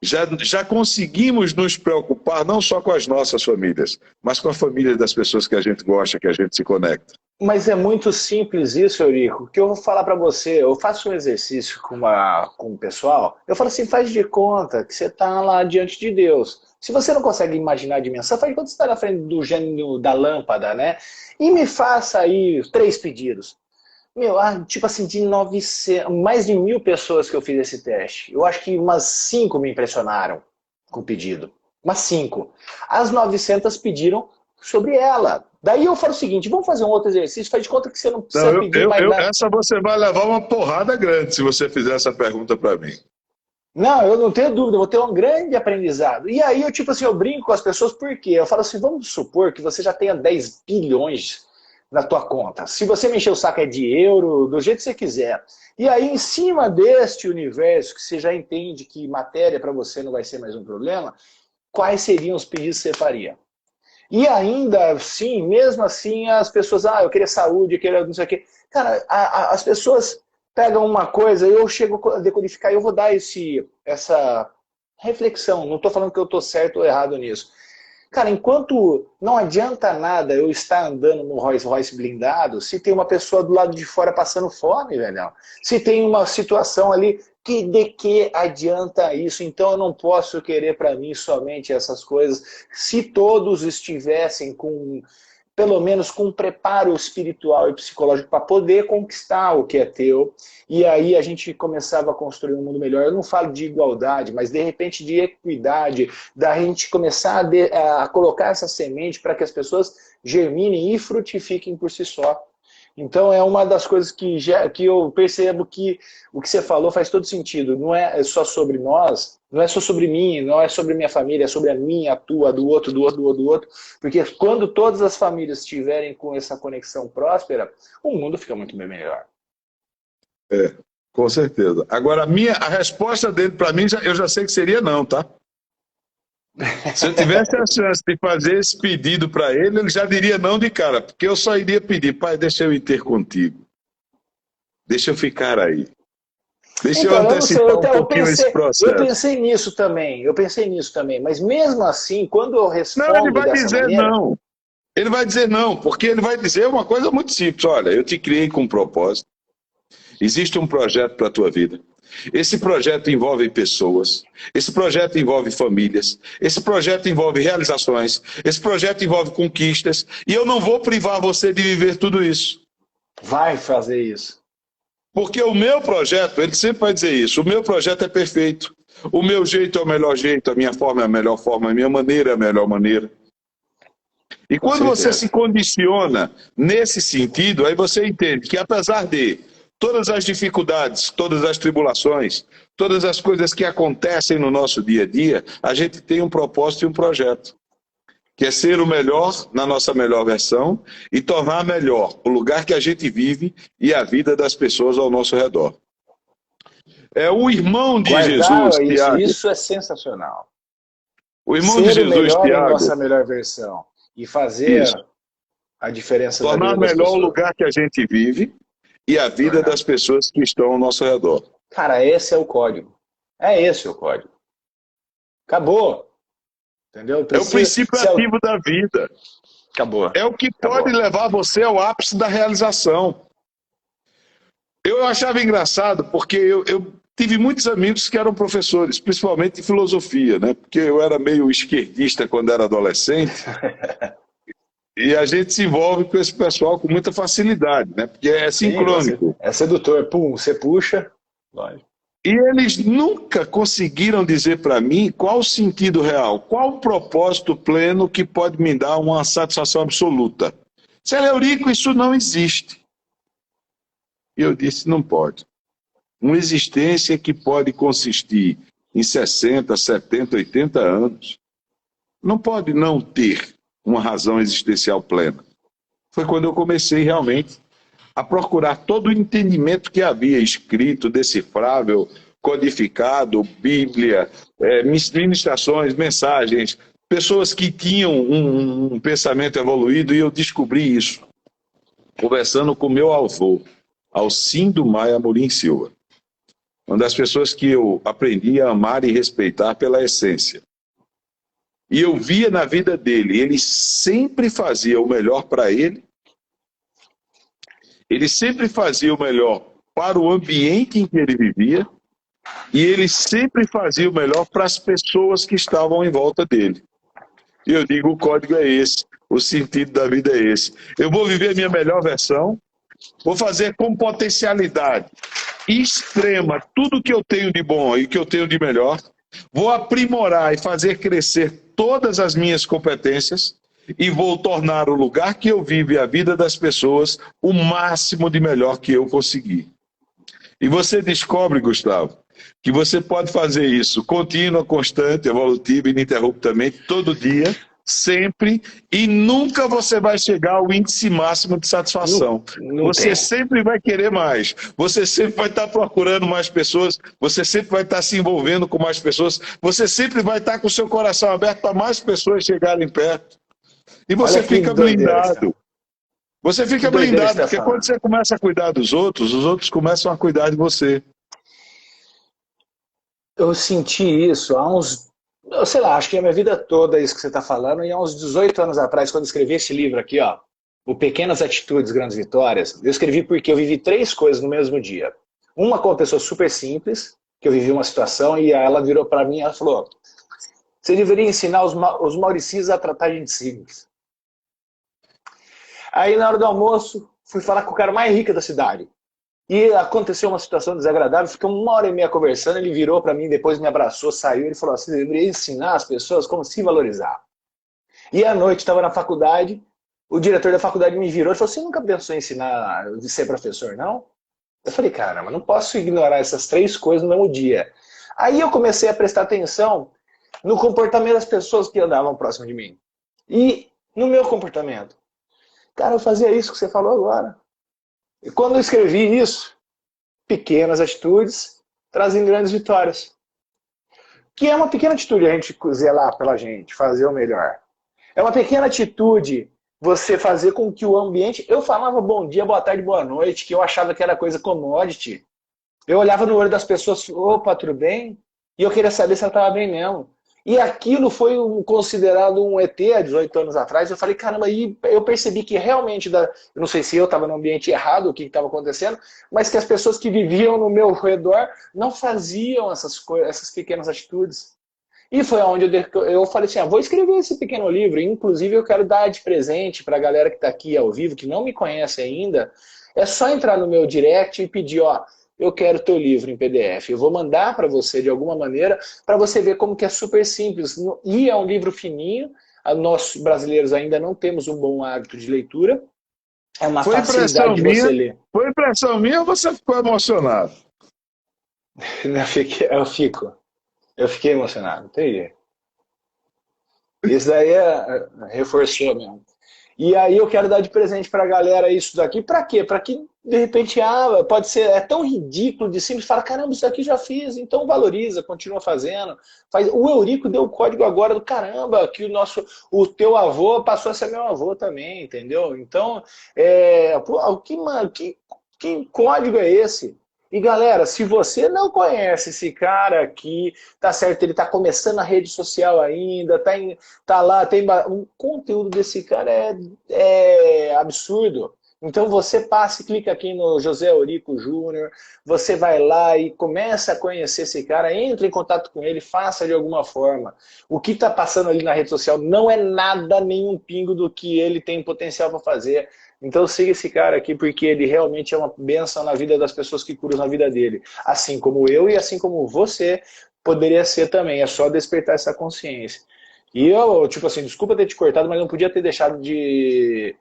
Já conseguimos nos preocupar não só com as nossas famílias, mas com a família das pessoas que a gente gosta, que a gente se conecta. Mas é muito simples isso, Eurico, que eu vou falar para você. Eu faço um exercício com o pessoal. Eu falo assim, faz de conta que você está lá diante de Deus. Se você não consegue imaginar a dimensão, faz de conta que você está na frente do gênio da lâmpada, né? E me faça aí 3 pedidos. Meu, tipo assim, de 900, mais de 1.000 pessoas que eu fiz esse teste. Eu acho que umas 5 me impressionaram com o pedido. Umas 5. As 900 pediram sobre ela. Daí eu falo o seguinte, vamos fazer um outro exercício, faz de conta que você não Não, precisa pedir mais nada. essa você vai levar uma porrada grande se você fizer essa pergunta para mim. Não, eu não tenho dúvida, eu vou ter um grande aprendizado. E aí eu, tipo assim, eu brinco com as pessoas, por quê? Eu falo assim, vamos supor que você já tenha 10 bilhões na tua conta. Se você mexer o saco é de euro, do jeito que você quiser. E aí, em cima deste universo, que você já entende que matéria para você não vai ser mais um problema, quais seriam os pedidos que você faria? E ainda assim, mesmo assim, as pessoas, eu queria saúde, eu queria não sei o quê. Cara, as pessoas pegam uma coisa, eu chego a decodificar e eu vou dar essa reflexão. Não estou falando que eu estou certo ou errado nisso. Cara, enquanto não adianta nada eu estar andando no Rolls Royce blindado, se tem uma pessoa do lado de fora passando fome, velho. Se tem uma situação ali, de que adianta isso? Então eu não posso querer para mim somente essas coisas. Se todos estivessem com, pelo menos com um preparo espiritual e psicológico para poder conquistar o que é teu, e aí a gente começava a construir um mundo melhor. Eu não falo de igualdade, mas de repente de equidade, da gente começar a colocar essa semente para que as pessoas germinem e frutifiquem por si só. Então é uma das coisas que eu percebo que o que você falou faz todo sentido. Não é só sobre nós, não é só sobre mim, não é sobre minha família, é sobre a minha, a tua, a do outro, do outro, do outro, do outro. Porque quando todas as famílias estiverem com essa conexão próspera, o mundo fica muito bem melhor. É, com certeza. Agora, a resposta dele para mim, eu já sei que seria não, tá? Se eu tivesse a chance de fazer esse pedido para ele, ele já diria não de cara, porque eu só iria pedir, pai, deixa eu ir ter contigo. Deixa eu ficar aí. Deixa eu Então, eu não sei, antecipar um pouquinho esse eu processo. pensei nisso também, mas mesmo assim, quando eu Não, ele respondo vai dessa dizer maneira, não. Ele vai dizer não, porque ele vai dizer uma coisa muito simples. Olha, eu te criei com um propósito. Existe um projeto para a tua vida. Esse projeto envolve pessoas, esse projeto envolve famílias, esse projeto envolve realizações, esse projeto envolve conquistas, e eu não vou privar você de viver tudo isso. vai fazer isso. Porque o meu projeto, ele sempre vai dizer isso, o meu projeto é perfeito. O meu jeito é o melhor jeito, a minha forma é a melhor forma, a minha maneira é a melhor maneira. E Com quando você certeza. se condiciona nesse sentido, aí você entende que apesar de todas as dificuldades, todas as tribulações, todas as coisas que acontecem no nosso dia a dia, a gente tem um propósito e um projeto, que é ser o melhor na nossa melhor versão e tornar melhor o lugar que a gente vive e a vida das pessoas ao nosso redor. É o irmão de Jesus, Guardar isso, Tiago. isso é sensacional. O irmão de Ser o Jesus, melhor em Tiago. nossa melhor versão e fazer Isso. a diferença da Tornar vida das melhor o pessoas. lugar que a gente vive e a vida Tornar. das pessoas que estão ao nosso redor. Cara, esse é o código. É esse o código. Acabou. Entendeu? É o princípio ativo da vida. Acabou. É o que pode Acabou. levar você ao ápice da realização. Eu achava engraçado porque eu tive muitos amigos que eram professores, principalmente de filosofia, né? Porque eu era meio esquerdista quando era adolescente. E a gente se envolve com esse pessoal com muita facilidade, né? Porque é Sim, sincrônico. é sedutor. Pum, você puxa. Lógico. E eles nunca conseguiram dizer para mim qual o sentido real, qual o propósito pleno que pode me dar uma satisfação absoluta. Se é Eurico, isso não existe. E eu disse, não pode. Uma existência que pode consistir em 60, 70, 80 anos, não pode não ter uma razão existencial plena. Foi quando eu comecei realmente a procurar todo o entendimento que havia escrito, decifrável, codificado, Bíblia, ministrações, mensagens, pessoas que tinham um pensamento evoluído, e eu descobri isso conversando com meu avô, Alcindo Maia Amorim Silva, uma das pessoas que eu aprendi a amar e respeitar pela essência. E eu via na vida dele, ele sempre fazia o melhor para ele sempre fazia o melhor para o ambiente em que ele vivia, e ele sempre fazia o melhor para as pessoas que estavam em volta dele. E eu digo, o código é esse, o sentido da vida é esse. Eu vou viver a minha melhor versão, vou fazer com potencialidade extrema tudo que eu tenho de bom e que eu tenho de melhor, vou aprimorar e fazer crescer todas as minhas competências e vou tornar o lugar que eu vivo e a vida das pessoas o máximo de melhor que eu conseguir. E você descobre, Gustavo, que você pode fazer isso contínua, constante, evolutiva, ininterruptamente, todo dia, sempre, e nunca você vai chegar ao índice máximo de satisfação. Você sempre vai querer mais, você sempre vai estar procurando mais pessoas, você sempre vai estar se envolvendo com mais pessoas, você sempre vai estar com o seu coração aberto para mais pessoas chegarem perto. E você fica blindado. Você fica blindado, porque quando você começa a cuidar dos outros, os outros começam a cuidar de você. Eu senti isso há uns, sei lá, acho que a minha vida toda é isso que você está falando, e há uns 18 anos atrás, quando eu escrevi esse livro aqui, ó, o Pequenas Atitudes, Grandes Vitórias, eu escrevi porque eu vivi 3 coisas no mesmo dia. Uma com uma pessoa super simples, que eu vivi uma situação, e ela virou para mim e ela falou, você deveria ensinar os mauricis a tratar gente simples. Aí na hora do almoço, fui falar com o cara mais rico da cidade. E aconteceu uma situação desagradável, ficamos 1h30 conversando, ele virou para mim, depois me abraçou, saiu, ele falou, você deveria ensinar as pessoas como se valorizar. E à noite, estava na faculdade, o diretor da faculdade me virou e falou, você nunca pensou em ensinar de ser professor, não? Eu falei, caramba, não posso ignorar essas 3 coisas no mesmo dia. Aí eu comecei a prestar atenção no comportamento das pessoas que andavam próximo de mim. E no meu comportamento. Cara, eu fazia isso que você falou agora. E quando eu escrevi isso, pequenas atitudes trazem grandes vitórias. Que é uma pequena atitude a gente zelar pela gente, fazer o melhor. É uma pequena atitude você fazer com que o ambiente... Eu falava bom dia, boa tarde, boa noite, que eu achava que era coisa commodity. Eu olhava no olho das pessoas, opa, tudo bem? E eu queria saber se ela estava bem mesmo. E aquilo foi considerado um ET há 18 anos atrás. Eu falei, caramba, aí eu percebi que realmente, eu não sei se eu estava no ambiente errado, o que estava acontecendo, mas que as pessoas que viviam no meu redor não faziam essas pequenas atitudes. E foi onde eu falei assim, vou escrever esse pequeno livro, inclusive eu quero dar de presente para a galera que está aqui ao vivo, que não me conhece ainda, é só entrar no meu direct e pedir, ó, eu quero teu livro em PDF. Eu vou mandar para você de alguma maneira, para você ver como que é super simples. E é um livro fininho, nós brasileiros ainda não temos um bom hábito de leitura, é uma facilidade de você ler. Foi impressão minha ou você ficou emocionado? Eu fiquei emocionado, entendi. Isso daí reforçou mesmo. E aí eu quero dar de presente pra galera isso daqui. Pra quê? Pra que, de repente, pode ser, é tão ridículo de simples, fala, caramba, isso daqui já fiz, então valoriza, continua fazendo. O Eurico deu o código agora do caramba, que o teu avô passou a ser meu avô também, entendeu? Então, que código é esse? E galera, se você não conhece esse cara aqui, tá certo, ele tá começando a rede social ainda, tá lá, o conteúdo desse cara é absurdo. Então você passa e clica aqui no José Eurico Júnior, você vai lá e começa a conhecer esse cara, entra em contato com ele, faça de alguma forma. O que tá passando ali na rede social não é nada, nem um pingo do que ele tem potencial para fazer. Então siga esse cara aqui, porque ele realmente é uma bênção na vida das pessoas que curam na vida dele. Assim como eu e assim como você poderia ser também. É só despertar essa consciência. E eu, tipo assim, desculpa ter te cortado, mas não podia ter deixado de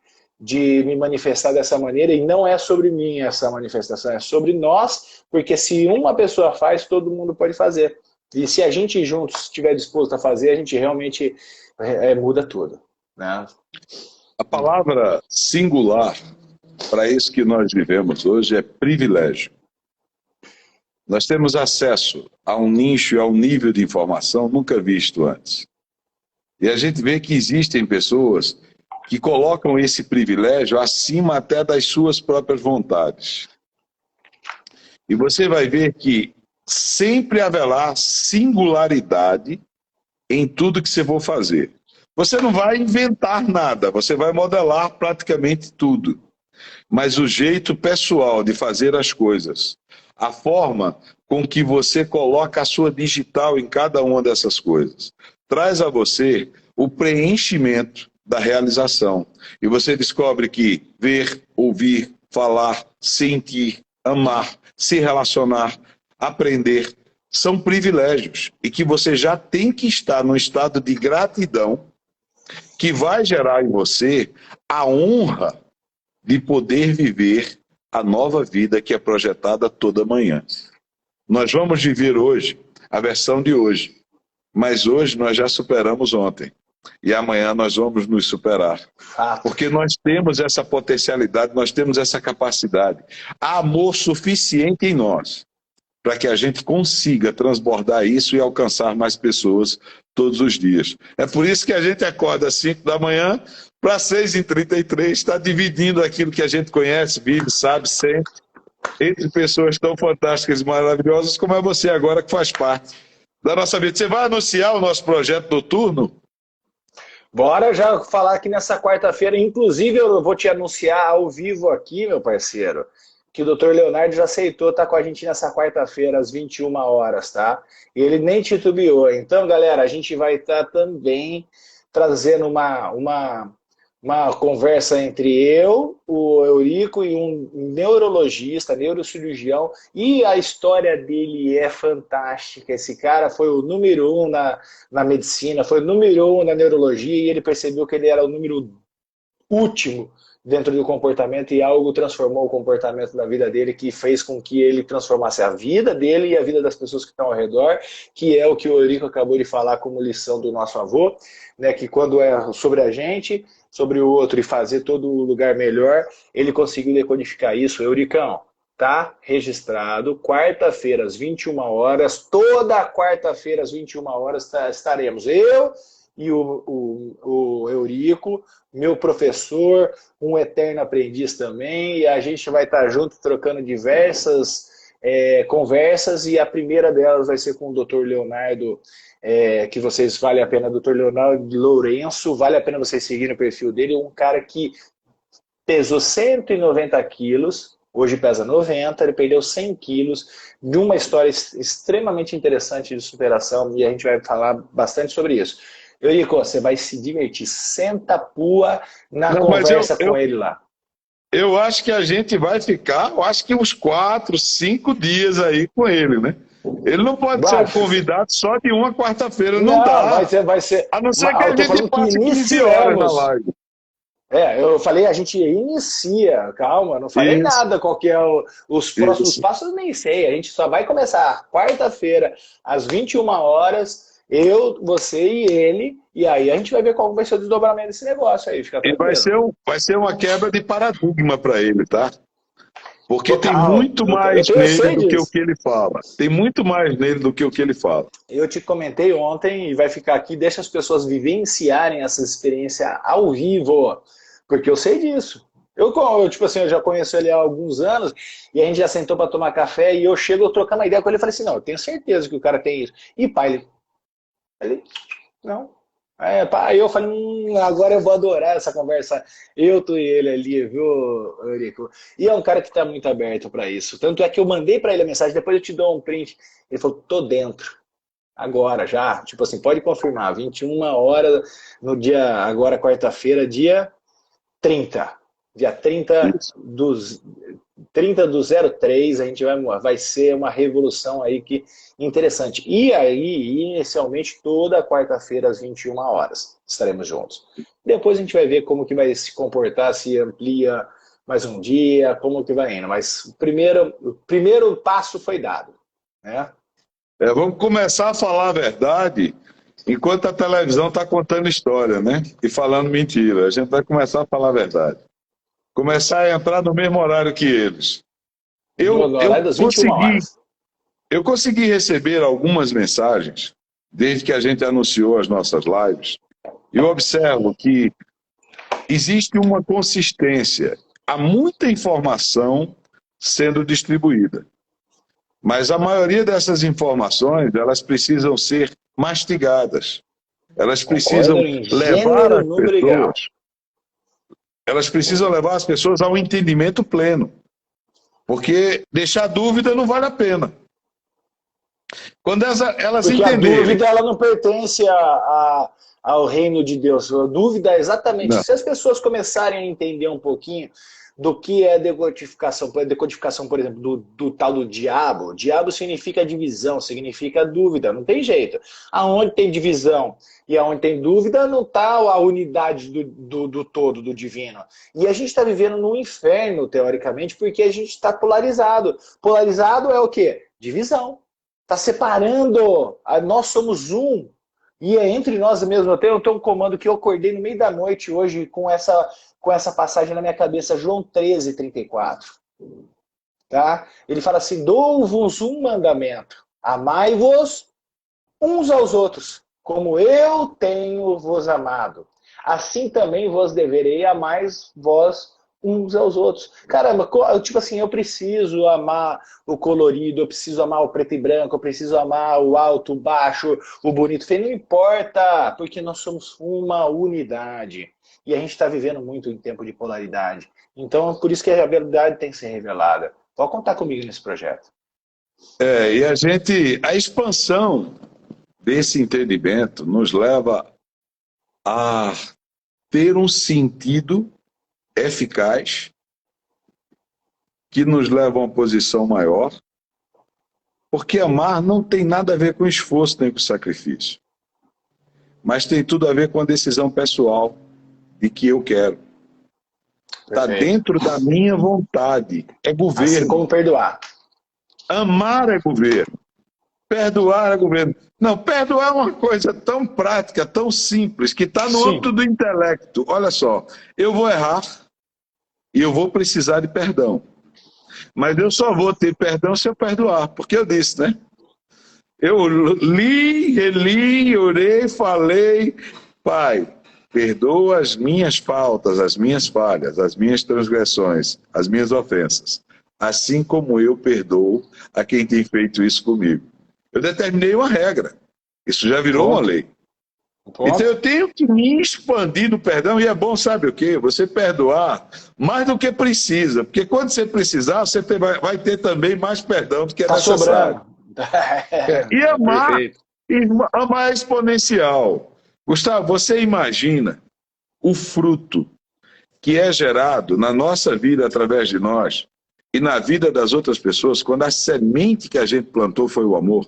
me manifestar dessa maneira. E não é sobre mim essa manifestação, é sobre nós, porque se uma pessoa faz, todo mundo pode fazer. E se a gente juntos estiver disposto a fazer, a gente realmente muda tudo, né? A palavra singular para isso que nós vivemos hoje é privilégio. Nós temos acesso a um nicho e a um nível de informação nunca visto antes. E a gente vê que existem pessoas que colocam esse privilégio acima até das suas próprias vontades. E você vai ver que sempre haverá singularidade em tudo que você for fazer. Você não vai inventar nada, você vai modelar praticamente tudo. Mas o jeito pessoal de fazer as coisas, a forma com que você coloca a sua digital em cada uma dessas coisas, traz a você o preenchimento da realização. E você descobre que ver, ouvir, falar, sentir, amar, se relacionar, aprender, são privilégios. E que você já tem que estar num estado de gratidão que vai gerar em você a honra de poder viver a nova vida que é projetada toda manhã. Nós vamos viver hoje a versão de hoje, mas hoje nós já superamos ontem. E amanhã nós vamos nos superar. Porque nós temos essa potencialidade, nós temos essa capacidade. Há amor suficiente em nós para que a gente consiga transbordar isso e alcançar mais pessoas todos os dias. É por isso que a gente acorda às 5 da manhã para 6h33, está dividindo aquilo que a gente conhece, vive, sabe, sente, entre pessoas tão fantásticas e maravilhosas como é você agora, que faz parte da nossa vida. Você vai anunciar o nosso projeto noturno? Bora já falar aqui nessa quarta-feira. Inclusive, eu vou te anunciar ao vivo aqui, meu parceiro, que o Dr. Leonardo já aceitou estar com a gente nessa quarta-feira, às 21 horas, tá? E ele nem titubeou. Então, galera, a gente vai estar também trazendo uma conversa entre eu, o Eurico e um neurologista, neurocirurgião, e a história dele é fantástica. Esse cara foi o número 1 na medicina, foi o número 1 na neurologia, e ele percebeu que ele era o número último dentro do comportamento, e algo transformou o comportamento da vida dele, que fez com que ele transformasse a vida dele e a vida das pessoas que estão ao redor, que é o que o Eurico acabou de falar como lição do nosso avô, né, que quando é sobre a gente, sobre o outro e fazer todo o lugar melhor, ele conseguiu decodificar isso. Euricão, tá registrado, quarta-feira às 21 horas, toda quarta-feira às 21 horas estaremos eu e o Eurico, meu professor, um eterno aprendiz também, e a gente vai estar junto trocando diversas conversas, e a primeira delas vai ser com o Dr. Leonardo, que vocês vale a pena, Dr. Leonardo Lourenço, vale a pena vocês seguirem o perfil dele, um cara que pesou 190 quilos, hoje pesa 90, ele perdeu 100 quilos, de uma história extremamente interessante de superação, e a gente vai falar bastante sobre isso. Eurico, você vai se divertir, senta a pua na conversa com ele lá. Eu acho que a gente vai ficar, eu acho que uns 4, 5 dias aí com ele, né? Ele não pode ser convidado só de uma quarta-feira, não dá. Vai ser. A não ser que a gente passe 15 horas na live. Eu falei, a gente inicia, calma, não falei nada, qual que é os próximos passos, nem sei. A gente só vai começar quarta-feira, às 21 horas, eu, você e ele, e aí a gente vai ver qual vai ser o desdobramento desse negócio aí. Fica e vai ser uma quebra de paradigma para ele, tá? Porque tem muito mais nele do que o que ele fala. Tem muito mais nele do que o que ele fala. Eu te comentei ontem, e vai ficar aqui, deixa as pessoas vivenciarem essa experiência ao vivo, porque eu sei disso. Eu tipo assim, eu já conheço ele há alguns anos, e a gente já sentou para tomar café, e eu chego trocando uma ideia com ele, e falei assim, não, eu tenho certeza que o cara tem isso. E pai, ele não. Aí eu falei, agora eu vou adorar essa conversa, tu e ele ali, viu, Eurico? E é um cara que está muito aberto para isso. Tanto é que eu mandei para ele a mensagem, depois eu te dou um print. Ele falou, tô dentro. Agora já, tipo assim, pode confirmar, 21 horas no dia, agora quarta-feira, dia 30. Dia 30 do 03, a gente vai ser uma revolução aí que interessante. E aí, inicialmente, toda quarta-feira às 21 horas estaremos juntos. Depois a gente vai ver como que vai se comportar, se amplia mais um dia, como que vai indo. Mas o primeiro passo foi dado, né? Vamos começar a falar a verdade enquanto a televisão está contando história, né? E falando mentira. A gente vai começar a falar a verdade. começar a entrar no mesmo horário que eles. No Eu horário das 21 consegui, horas. eu consegui receber algumas mensagens desde que a gente anunciou as nossas lives. Eu observo que existe uma consistência. Há muita informação sendo distribuída. Mas a maioria dessas informações, elas precisam ser mastigadas. Elas Concordo precisam em levar gênero, as número e grau. pessoas, elas precisam levar as pessoas ao entendimento pleno. Porque deixar dúvida não vale a pena. Quando elas Porque a entenderem. dúvida ela não pertence ao reino de Deus. A dúvida é exatamente. Não, Se as pessoas começarem a entender um pouquinho do que é decodificação, por exemplo, do tal do diabo. Diabo significa divisão, significa dúvida, não tem jeito. Aonde tem divisão e aonde tem dúvida, não está a unidade do todo, do divino. E a gente está vivendo num inferno, teoricamente, porque a gente está polarizado. Polarizado é o quê? Divisão. Está separando. Nós somos um. E é entre nós mesmos. Eu tenho um comando que eu acordei no meio da noite hoje com essa passagem na minha cabeça, João 13:34. Tá? Ele fala assim: dou-vos um mandamento, amai-vos uns aos outros, como eu tenho vos amado. Assim também vos deverei amar vós uns aos outros. Caramba, tipo assim, eu preciso amar o colorido, eu preciso amar o preto e branco, eu preciso amar o alto, o baixo, o bonito, o feio, não importa, porque nós somos uma unidade. E a gente está vivendo muito em tempo de polaridade. Então, por isso que a verdade tem que ser revelada. Pode contar comigo nesse projeto. e a expansão desse entendimento nos leva a ter um sentido eficaz que nos leva a uma posição maior, porque amar não tem nada a ver com esforço nem com sacrifício, mas tem tudo a ver com a decisão pessoal de que eu quero. Está Perfeito. dentro da minha vontade. É Assim como governo. perdoar. Amar é governo. Perdoar é governo. Não, perdoar é uma coisa tão prática, tão simples, que está no Sim. âmbito do intelecto. Olha só, eu vou errar e eu vou precisar de perdão. Mas eu só vou ter perdão se eu perdoar, porque eu disse, né? Eu li, reli, orei, falei, Pai, perdoa as minhas faltas, as minhas falhas, as minhas transgressões, as minhas ofensas, assim como eu perdoo a quem tem feito isso comigo. Eu determinei uma regra, isso já virou uma lei. Então eu tenho que me expandir no perdão, e é bom, sabe o quê? Você perdoar mais do que precisa, porque quando você precisar, você vai ter também mais perdão do que é necessário. Sobrando. E amar, Perfeito. amar é exponencial. Gustavo, você imagina o fruto que é gerado na nossa vida através de nós e na vida das outras pessoas quando a semente que a gente plantou foi o amor?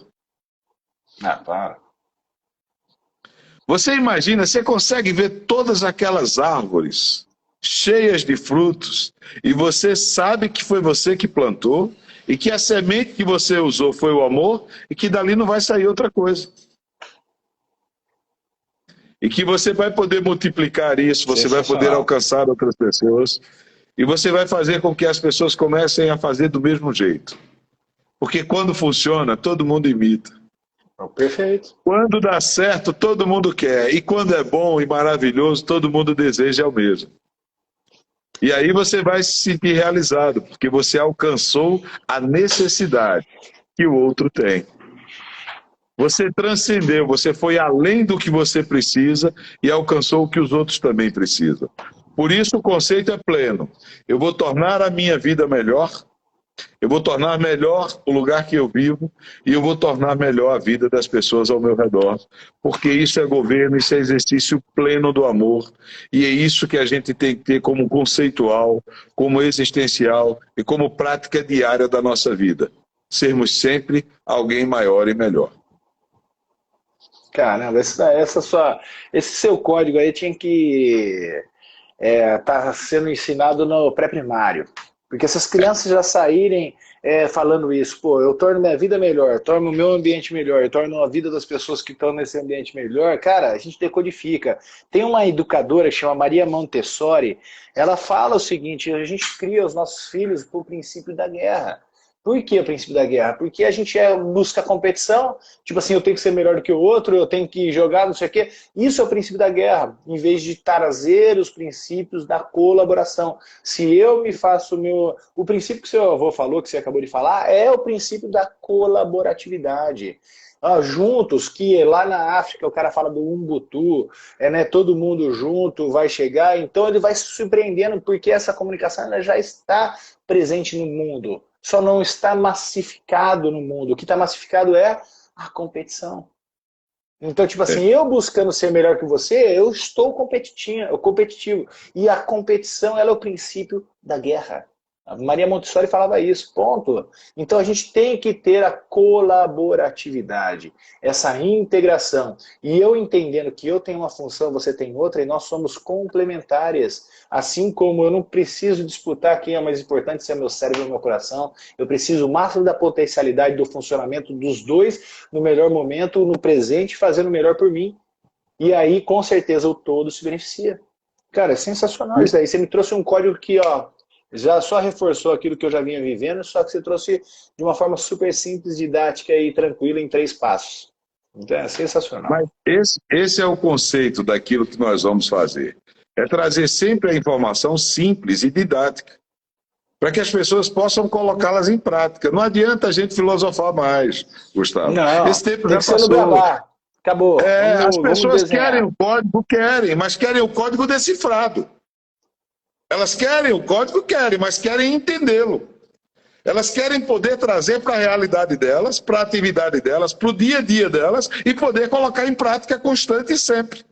Ah, para. Você imagina, você consegue ver todas aquelas árvores cheias de frutos e você sabe que foi você que plantou e que a semente que você usou foi o amor e que dali não vai sair outra coisa. E que você vai poder multiplicar isso, você vai poder alcançar outras pessoas e você vai fazer com que as pessoas comecem a fazer do mesmo jeito. Porque quando funciona, todo mundo imita. Perfeito. Quando dá certo, todo mundo quer. E quando é bom e maravilhoso, todo mundo deseja o mesmo. E aí você vai se sentir realizado, porque você alcançou a necessidade que o outro tem. Você transcendeu, você foi além do que você precisa e alcançou o que os outros também precisam. Por isso o conceito é pleno. Eu vou tornar a minha vida melhor, eu vou tornar melhor o lugar que eu vivo e eu vou tornar melhor a vida das pessoas ao meu redor, porque isso é governo, isso é exercício pleno do amor e é isso que a gente tem que ter como conceitual, como existencial e como prática diária da nossa vida. Sermos sempre alguém maior e melhor. Caramba, esse seu código aí tinha que tá sendo ensinado no pré-primário. Porque se as crianças já saírem falando isso, pô, eu torno minha vida melhor, torno o meu ambiente melhor, eu torno a vida das pessoas que estão nesse ambiente melhor, cara, a gente decodifica. Tem uma educadora que chama Maria Montessori, ela fala o seguinte, a gente cria os nossos filhos por princípio da guerra. Por que o princípio da guerra? Porque a gente busca competição, tipo assim, eu tenho que ser melhor do que o outro, eu tenho que jogar, não sei o quê. Isso é o princípio da guerra, em vez de trazer os princípios da colaboração. Se eu me faço o meu... O princípio que seu avô falou, que você acabou de falar, é o princípio da colaboratividade. Juntos, que lá na África o cara fala do Ubuntu, né, todo mundo junto vai chegar, então ele vai se surpreendendo porque essa comunicação ela já está presente no mundo, só não está massificado no mundo. O que está massificado é a competição. Então, tipo assim, eu buscando ser melhor que você, eu estou competitivo. E a competição ela é o princípio da guerra. A Maria Montessori falava isso, ponto. Então a gente tem que ter a colaboratividade, essa integração. E eu entendendo que eu tenho uma função, você tem outra, e nós somos complementares. Assim como eu não preciso disputar quem é mais importante, se é meu cérebro ou meu coração, eu preciso o máximo da potencialidade do funcionamento dos dois no melhor momento, no presente, fazendo o melhor por mim. E aí, com certeza, o todo se beneficia. Cara, é sensacional isso daí. Você me trouxe um código que, ó, já só reforçou aquilo que eu já vinha vivendo, só que você trouxe de uma forma super simples, didática e tranquila em 3 passos. Então é sensacional. Mas esse é o conceito daquilo que nós vamos fazer. É trazer sempre a informação simples e didática, para que as pessoas possam colocá-las em prática. Não adianta a gente filosofar mais, Gustavo. Não, Esse tempo tem já que ser no passou. beabá. Acabou. As Vamos pessoas desenhar. querem o código, querem, mas querem o código decifrado. Elas querem o código, querem, mas querem entendê-lo. Elas querem poder trazer para a realidade delas, para a atividade delas, para o dia a dia delas e poder colocar em prática constante e sempre.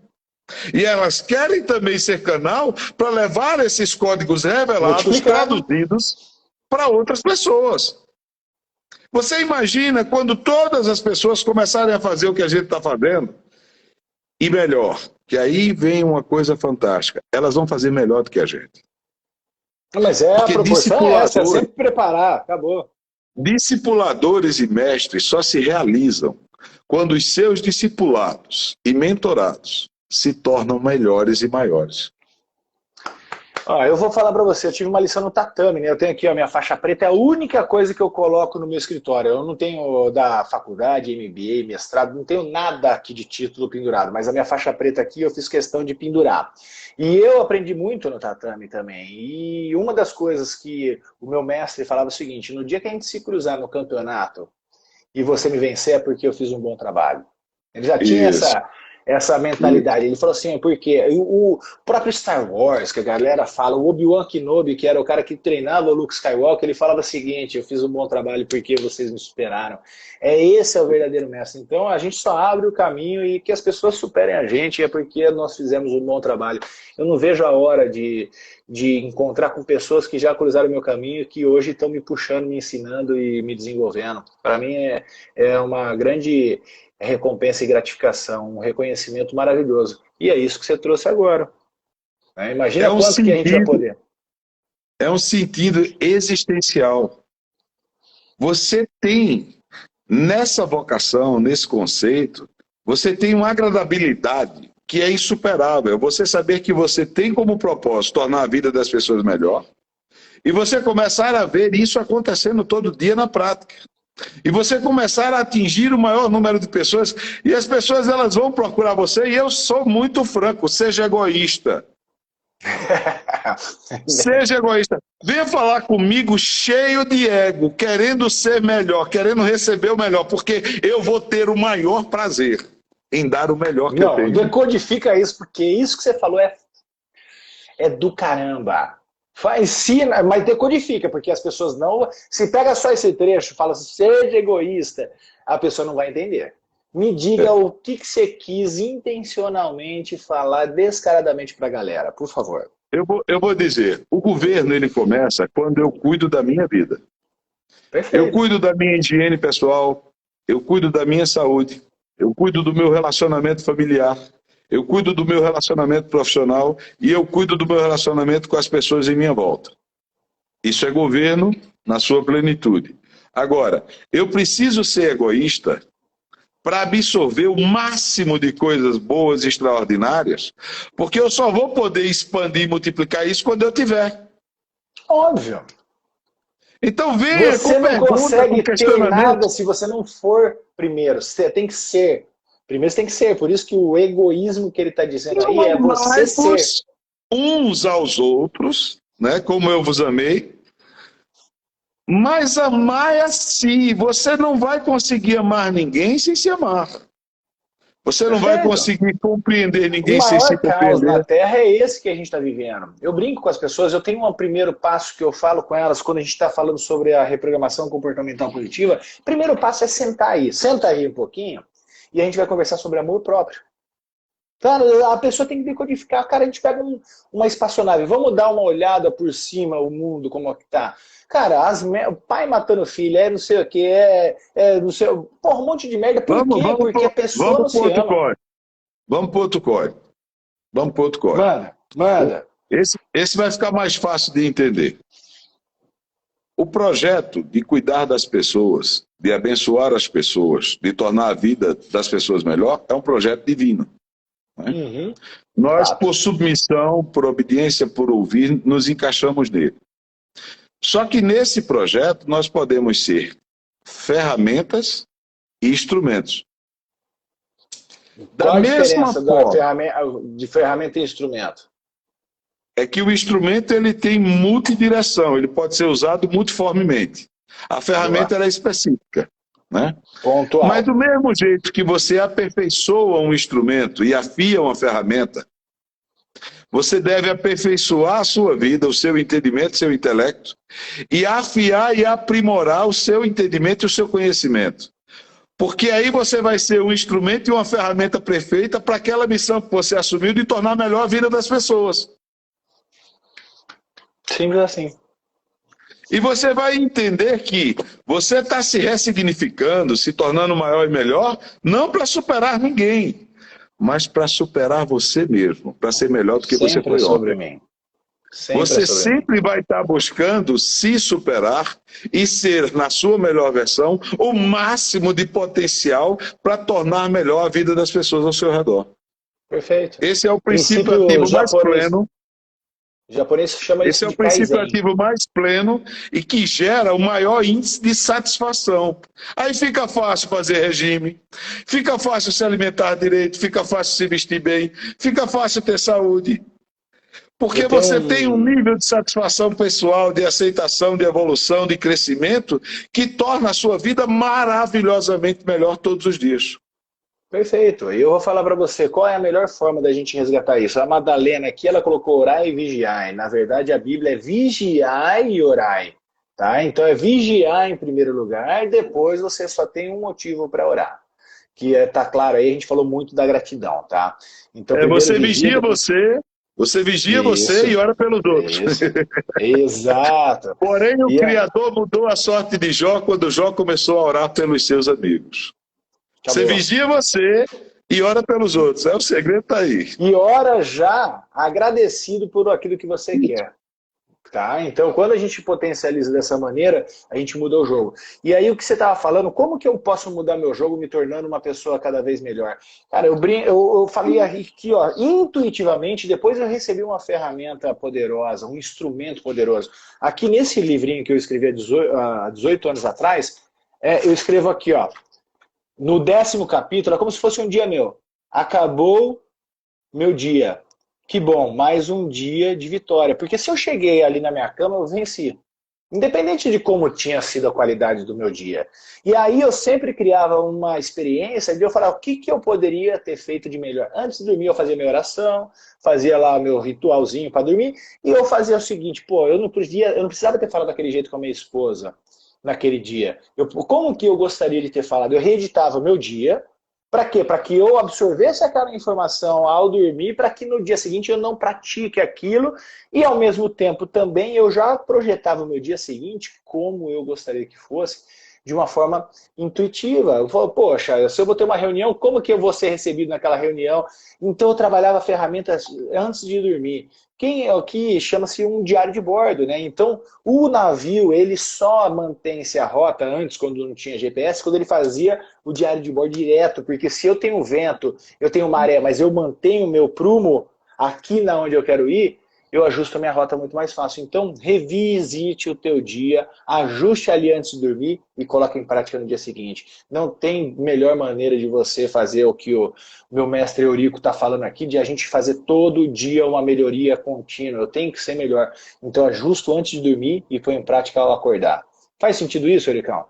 E elas querem também ser canal para levar esses códigos revelados, traduzidos para outras pessoas. Você imagina quando todas as pessoas começarem a fazer o que a gente está fazendo? E melhor, que aí vem uma coisa fantástica, elas vão fazer melhor do que a gente. Mas a proporção é essa, é sempre preparar, acabou. Discipuladores e mestres só se realizam quando os seus discipulados e mentorados se tornam melhores e maiores. Eu vou falar para você, eu tive uma lição no tatame, né? Eu tenho aqui a minha faixa preta, é a única coisa que eu coloco no meu escritório. Eu não tenho da faculdade, MBA, mestrado, não tenho nada aqui de título pendurado, mas a minha faixa preta aqui eu fiz questão de pendurar. E eu aprendi muito no tatame também. E uma das coisas que o meu mestre falava é o seguinte, no dia que a gente se cruzar no campeonato e você me vencer é porque eu fiz um bom trabalho. Ele já tinha essa mentalidade. Ele falou assim, porque o próprio Star Wars, que a galera fala, o Obi-Wan Kenobi, que era o cara que treinava o Luke Skywalker, ele falava o seguinte, eu fiz um bom trabalho porque vocês me superaram. Esse é o verdadeiro mestre. Então a gente só abre o caminho e que as pessoas superem a gente é porque nós fizemos um bom trabalho. Eu não vejo a hora de encontrar com pessoas que já cruzaram o meu caminho e que hoje estão me puxando, me ensinando e me desenvolvendo. Para mim é uma grande recompensa e gratificação, um reconhecimento maravilhoso. E é isso que você trouxe agora. Imagina quanto que a gente vai poder. É um sentido existencial. Você tem, nessa vocação, nesse conceito, você tem uma agradabilidade que é insuperável. Você saber que você tem como propósito tornar a vida das pessoas melhor e você começar a ver isso acontecendo todo dia na prática. E você começar a atingir o maior número de pessoas, e as pessoas elas vão procurar você, e eu sou muito franco, seja egoísta. Seja egoísta. Venha falar comigo cheio de ego, querendo ser melhor, querendo receber o melhor, porque eu vou ter o maior prazer em dar o melhor que eu tenho. Decodifica isso, porque isso que você falou é do caramba. Ensina, mas decodifica, porque as pessoas não... Se pega só esse trecho e fala assim, seja egoísta, a pessoa não vai entender. Me diga o que você quis intencionalmente falar descaradamente para a galera, por favor. Eu vou dizer, o governo ele começa quando eu cuido da minha vida. Perfeito. Eu cuido da minha higiene pessoal, eu cuido da minha saúde, eu cuido do meu relacionamento familiar, eu cuido do meu relacionamento profissional e eu cuido do meu relacionamento com as pessoas em minha volta. Isso é governo na sua plenitude. Agora, eu preciso ser egoísta para absorver o máximo de coisas boas e extraordinárias, porque eu só vou poder expandir e multiplicar isso quando eu tiver. Óbvio. Então venha Você com não pergunta, com consegue ter nada questionamento. se você não for primeiro. Você tem que ser. Primeiro você tem que ser. Por isso que o egoísmo que ele está dizendo aí é você ser. Amai-vos uns aos outros, né, como eu vos amei, mas amai a si. Você não vai conseguir amar ninguém sem se amar. Você não vai Perfeito. conseguir compreender O ninguém sem se maior caos na compreender. Terra é esse que a gente está vivendo. Eu brinco com as pessoas, eu tenho um primeiro passo que eu falo com elas quando a gente está falando sobre a reprogramação comportamental positiva. Primeiro passo é sentar aí. Senta aí um pouquinho e a gente vai conversar sobre amor próprio. Cara, a pessoa tem que decodificar. Cara, a gente pega uma espaçonave, vamos dar uma olhada por cima, o mundo, como é que tá. Cara, o pai matando o filho, não sei o que, não sei, porra, um monte de merda. Por Vamos, quê? vamos, Porque a pessoa não vamos para se outro ama. código. Vamos para outro código. Vamos para outro código. Manda, manda. Esse vai ficar mais fácil de entender. O projeto de cuidar das pessoas, de abençoar as pessoas, de tornar a vida das pessoas melhor, é um projeto divino. Né? Uhum. Nós, Fato. por submissão, por obediência, por ouvir, nos encaixamos nele. Só que nesse projeto nós podemos ser ferramentas e instrumentos. Da Qual a mesma diferença forma, de ferramenta e instrumento? é que o instrumento ele tem multidireção, ele pode ser usado multiformemente. A ferramenta Boa. ela é específica, né? Mas Pontual. do mesmo jeito que você aperfeiçoa um instrumento e afia uma ferramenta, você deve aperfeiçoar a sua vida, o seu entendimento, o seu intelecto, e afiar e aprimorar o seu entendimento e o seu conhecimento. Porque aí você vai ser um instrumento e uma ferramenta perfeita para aquela missão que você assumiu de tornar melhor a vida das pessoas. Simples assim. E você vai entender que você está se ressignificando, se tornando maior e melhor, não para superar ninguém, mas para superar você mesmo, para ser melhor do que você Sempre foi sobre ontem. mim. Sempre Você sobre mim. sempre vai estar buscando se superar e ser, na sua melhor versão, o máximo de potencial para tornar melhor a vida das pessoas ao seu redor. Perfeito. Esse é o princípio Princípio ativo mais japonês. pleno. O japonês chama Esse isso é de o princípio Kaizen. ativo mais pleno e que gera o maior índice de satisfação. Aí fica fácil fazer regime, fica fácil se alimentar direito, fica fácil se vestir bem, fica fácil ter saúde. Porque Eu tenho você tem um nível de satisfação pessoal, de aceitação, de evolução, de crescimento, que torna a sua vida maravilhosamente melhor todos os dias. Perfeito. E eu vou falar para você qual é a melhor forma da gente resgatar isso. A Madalena aqui, ela colocou orai e vigiai. Na verdade, a Bíblia é vigiai e orai. Tá? Então é vigiar em primeiro lugar e depois você só tem um motivo para orar. Que tá claro aí, a gente falou muito da gratidão, tá? Então primeiro Você vigia, vigia depois... você vigia você e Isso, ora pelos outros. isso. Exato. Porém, o E aí, Criador mudou a sorte de Jó quando Jó começou a orar pelos seus amigos. Você acabou. vigia você e ora pelos outros. O segredo está aí. E ora já agradecido por aquilo que você quer. Tá? Então, quando a gente potencializa dessa maneira, a gente muda o jogo. E aí, o que você estava falando, como que eu posso mudar meu jogo me tornando uma pessoa cada vez melhor? Cara, eu falei aqui, ó, intuitivamente, depois eu recebi uma ferramenta poderosa, um instrumento poderoso. Aqui nesse livrinho que eu escrevi há 18 anos atrás, eu escrevo aqui, ó, no 10º capítulo, é como se fosse um dia meu. Acabou meu dia. Que bom, mais um dia de vitória. Porque se eu cheguei ali na minha cama, eu venci. Independente de como tinha sido a qualidade do meu dia. E aí eu sempre criava uma experiência de eu falar o que eu poderia ter feito de melhor. Antes de dormir eu fazia minha oração, fazia lá meu ritualzinho para dormir, e eu fazia o seguinte, pô, eu não precisava ter falado daquele jeito com a minha esposa naquele dia. Como que eu gostaria de ter falado? Eu reeditava meu dia. Para quê? Para que eu absorvesse aquela informação ao dormir, para que no dia seguinte eu não pratique aquilo e ao mesmo tempo também eu já projetava o meu dia seguinte como eu gostaria que fosse. de uma forma intuitiva. Eu falo, poxa, se eu vou ter uma reunião, como que eu vou ser recebido naquela reunião? Então eu trabalhava ferramentas antes de dormir. Quem é o que chama-se um diário de bordo, né? Então o navio ele só mantém-se a rota antes, quando não tinha GPS, quando ele fazia o diário de bordo direto, porque se eu tenho vento, eu tenho maré, mas eu mantenho o meu prumo aqui na onde eu quero ir, eu ajusto a minha rota muito mais fácil. Então, revisite o teu dia, ajuste ali antes de dormir e coloque em prática no dia seguinte. Não tem melhor maneira de você fazer o que o meu mestre Eurico está falando aqui, de a gente fazer todo dia uma melhoria contínua. Eu tenho que ser melhor. Então, ajusto antes de dormir e põe em prática ao acordar. Faz sentido isso, Euricão?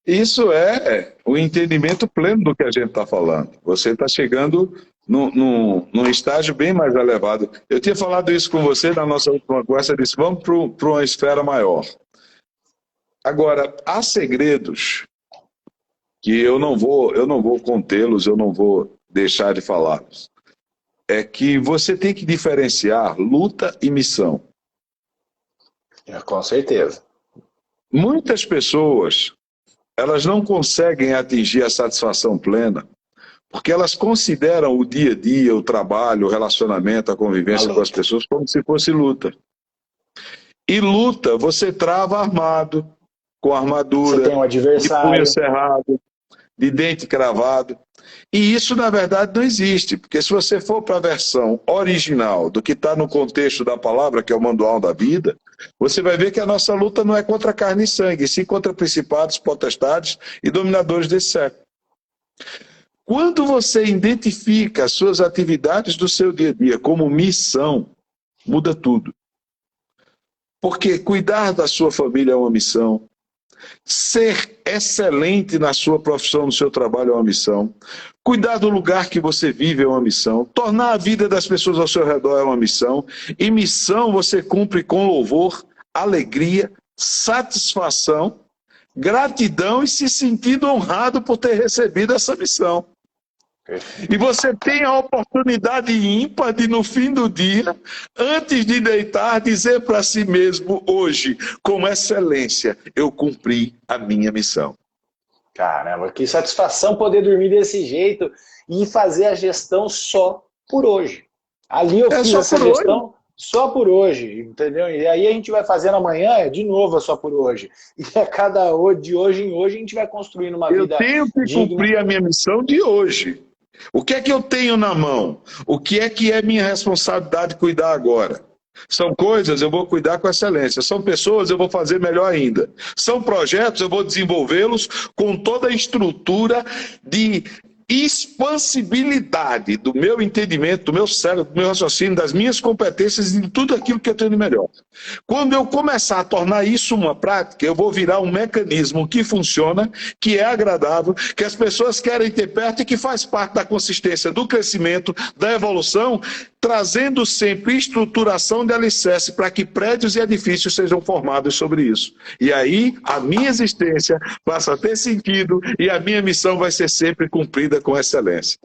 Isso é o entendimento pleno do que a gente está falando. Você está chegando num estágio bem mais elevado. Eu tinha falado isso com você na nossa última conversa, eu disse, vamos para uma esfera maior. Agora, há segredos que eu não vou contê-los, eu não vou deixar de falá-los. É que você tem que diferenciar luta e missão. Com certeza. Muitas pessoas, elas não conseguem atingir a satisfação plena porque elas consideram o dia a dia, o trabalho, o relacionamento, a convivência com as pessoas como se fosse luta. E luta, você trava armado, com armadura, você tem um adversário, de punho cerrado, de dente cravado. E isso, na verdade, não existe, porque se você for para a versão original do que está no contexto da palavra, que é o manual da vida, você vai ver que a nossa luta não é contra carne e sangue, sim contra principados, potestades e dominadores desse século. Quando você identifica as suas atividades do seu dia a dia como missão, muda tudo. Porque cuidar da sua família é uma missão. Ser excelente na sua profissão, no seu trabalho é uma missão. Cuidar do lugar que você vive é uma missão. Tornar a vida das pessoas ao seu redor é uma missão. E missão você cumpre com louvor, alegria, satisfação, gratidão e se sentindo honrado por ter recebido essa missão. E você tem a oportunidade ímpar de, no fim do dia, antes de deitar, dizer para si mesmo, hoje, com excelência, eu cumpri a minha missão. Caramba, que satisfação poder dormir desse jeito e fazer a gestão só por hoje. Ali eu fiz essa gestão só por hoje, entendeu? E aí a gente vai fazendo amanhã, de novo, só por hoje. E a cada de hoje em hoje a gente vai construindo uma vida digna. Eu tenho que cumprir a minha missão de hoje. O que é que eu tenho na mão? O que é minha responsabilidade cuidar agora? São coisas, eu vou cuidar com excelência. São pessoas, eu vou fazer melhor ainda. São projetos, eu vou desenvolvê-los com toda a estrutura de expansibilidade do meu entendimento, do meu cérebro, do meu raciocínio, das minhas competências e de tudo aquilo que eu tenho de melhor. Quando eu começar a tornar isso uma prática, eu vou virar um mecanismo que funciona, que é agradável, que as pessoas querem ter perto e que faz parte da consistência do crescimento, da evolução, trazendo sempre estruturação de alicerce para que prédios e edifícios sejam formados sobre isso. E aí a minha existência passa a ter sentido e a minha missão vai ser sempre cumprida com excelência.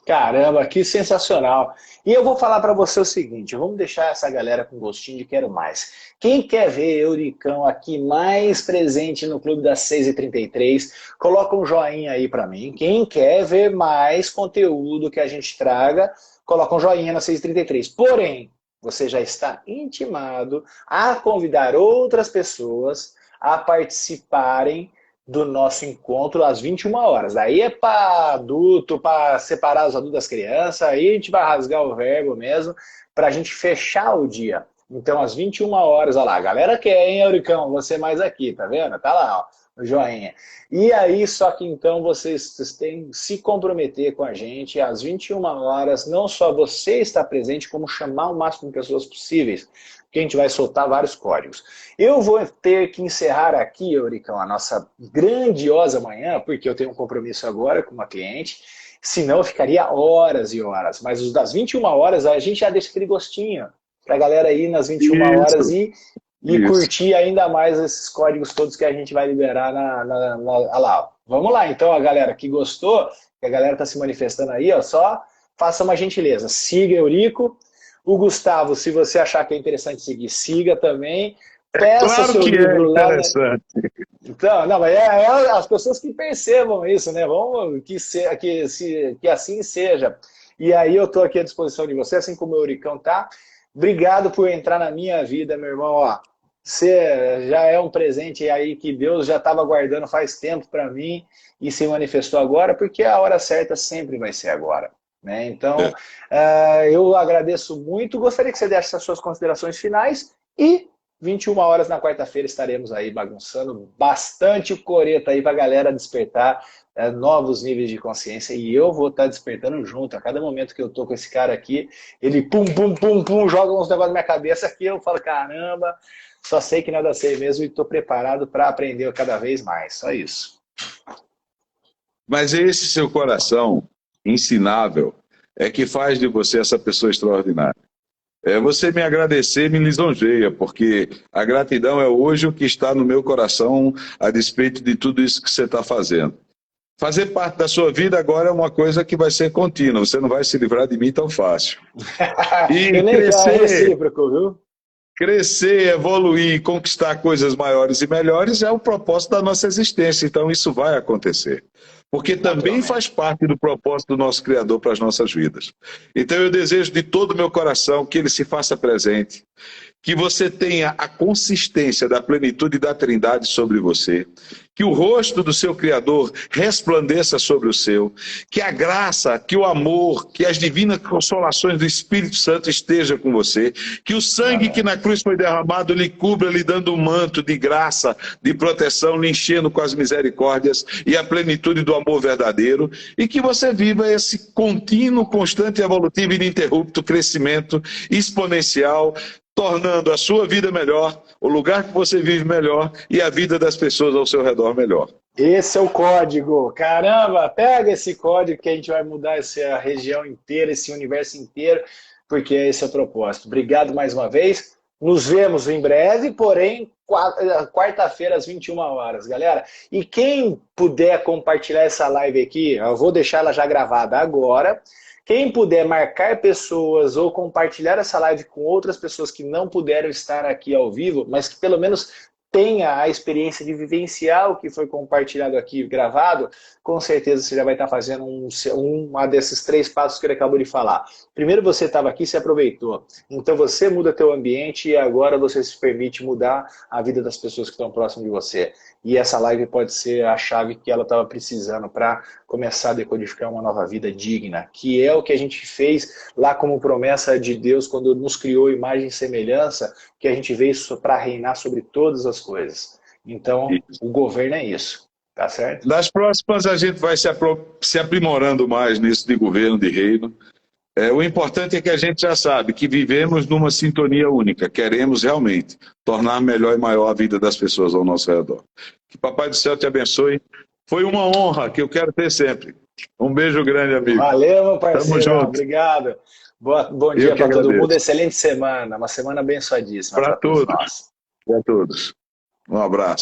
Caramba, que sensacional. E eu vou falar para você o seguinte, vamos deixar essa galera com gostinho de quero mais. Quem quer ver Euricão aqui mais presente no Clube das 6h33, coloca um joinha aí para mim. Quem quer ver mais conteúdo que a gente traga, coloca um joinha na 6h33. Porém, você já está intimado a convidar outras pessoas a participarem do nosso encontro às 21 horas. Aí é para adulto, para separar os adultos das crianças, aí a gente vai rasgar o verbo mesmo, para a gente fechar o dia. Então, às 21 horas, olha lá, a galera quer, hein, Euricão? Você mais aqui, tá vendo? Tá lá, ó, o joinha. E aí, só que então vocês têm que se comprometer com a gente às 21 horas, não só você estar presente, como chamar o máximo de pessoas possíveis, que a gente vai soltar vários códigos. Eu vou ter que encerrar aqui, Euricão, a nossa grandiosa manhã, porque eu tenho um compromisso agora com uma cliente, senão eu ficaria horas e horas. Mas os das 21 horas, a gente já deixa aquele gostinho para a galera ir nas 21 horas e curtir ainda mais esses códigos todos que a gente vai liberar lá. Vamos lá, então, a galera que gostou, que a galera está se manifestando aí, ó, só faça uma gentileza, siga Eurico. O Gustavo, se você achar que é interessante seguir, siga também. peça Claro seu que é livro lá, né? interessante. Então, não, mas é as pessoas que percebam isso, né? Vamos que assim seja. E aí eu estou aqui à disposição de você, assim como o Euricão tá. Obrigado por entrar na minha vida, meu irmão. Ó, você já é um presente aí que Deus já estava guardando faz tempo para mim e se manifestou agora, porque a hora certa sempre vai ser agora. Né? Então, É. eu agradeço muito. Gostaria que você desse as suas considerações finais e 21 horas na quarta-feira estaremos aí bagunçando bastante o coreto aí para a galera despertar novos níveis de consciência e eu vou estar despertando junto. A cada momento que eu tô com esse cara aqui, ele pum, pum, pum, pum, joga uns negócios na minha cabeça aqui, eu falo, caramba, só sei que nada sei mesmo e estou preparado para aprender cada vez mais. Só isso. Mas esse seu coração ensinável é que faz de você essa pessoa extraordinária. Você me agradecer me lisonjeia, porque a gratidão é hoje o que está no meu coração a despeito de tudo isso que você está fazendo. Fazer parte da sua vida agora é uma coisa que vai ser contínua, você não vai se livrar de mim tão fácil. Eu E nem quero, é recíproco, viu? crescer, evoluir, conquistar coisas maiores e melhores é o propósito da nossa existência, então isso vai acontecer. Porque também faz parte do propósito do nosso Criador para as nossas vidas. Então eu desejo de todo o meu coração que ele se faça presente, que você tenha a consistência da plenitude da Trindade sobre você, que o rosto do seu Criador resplandeça sobre o seu, que a graça, que o amor, que as divinas consolações do Espírito Santo estejam com você, que o sangue que na cruz foi derramado lhe cubra, lhe dando um manto de graça, de proteção, lhe enchendo com as misericórdias e a plenitude do amor verdadeiro, e que você viva esse contínuo, constante, evolutivo e ininterrupto crescimento exponencial, tornando a sua vida melhor, o lugar que você vive melhor e a vida das pessoas ao seu redor melhor. Esse é o código. Caramba, pega esse código que a gente vai mudar essa região inteira, esse universo inteiro, porque esse é o propósito. Obrigado mais uma vez. Nos vemos em breve, porém, quarta-feira às 21 horas, galera. E quem puder compartilhar essa live aqui, eu vou deixar ela já gravada agora. Quem puder marcar pessoas ou compartilhar essa live com outras pessoas que não puderam estar aqui ao vivo, mas que pelo menos tenha a experiência de vivenciar o que foi compartilhado aqui, gravado, com certeza você já vai estar fazendo uma desses 3 passos que ele acabou de falar. Primeiro você estava aqui e se aproveitou. Então você muda teu ambiente e agora você se permite mudar a vida das pessoas que estão próximas de você. E essa live pode ser a chave que ela estava precisando para começar a decodificar uma nova vida digna, que é o que a gente fez lá como promessa de Deus quando nos criou imagem e semelhança, que a gente veio para reinar sobre todas as coisas. Então, o governo é isso, tá certo? Das próximas a gente vai se aprimorando mais nisso de governo, de reino. O importante é que a gente já sabe que vivemos numa sintonia única, queremos realmente tornar melhor e maior a vida das pessoas ao nosso redor. Que Papai do Céu te abençoe. Foi uma honra que eu quero ter sempre. Um beijo grande, amigo. Valeu, meu parceiro. Tamo junto. Obrigado. Bom dia para todo mundo. Excelente semana. Uma semana abençoadíssima para todos. nós. Para todos. Um abraço.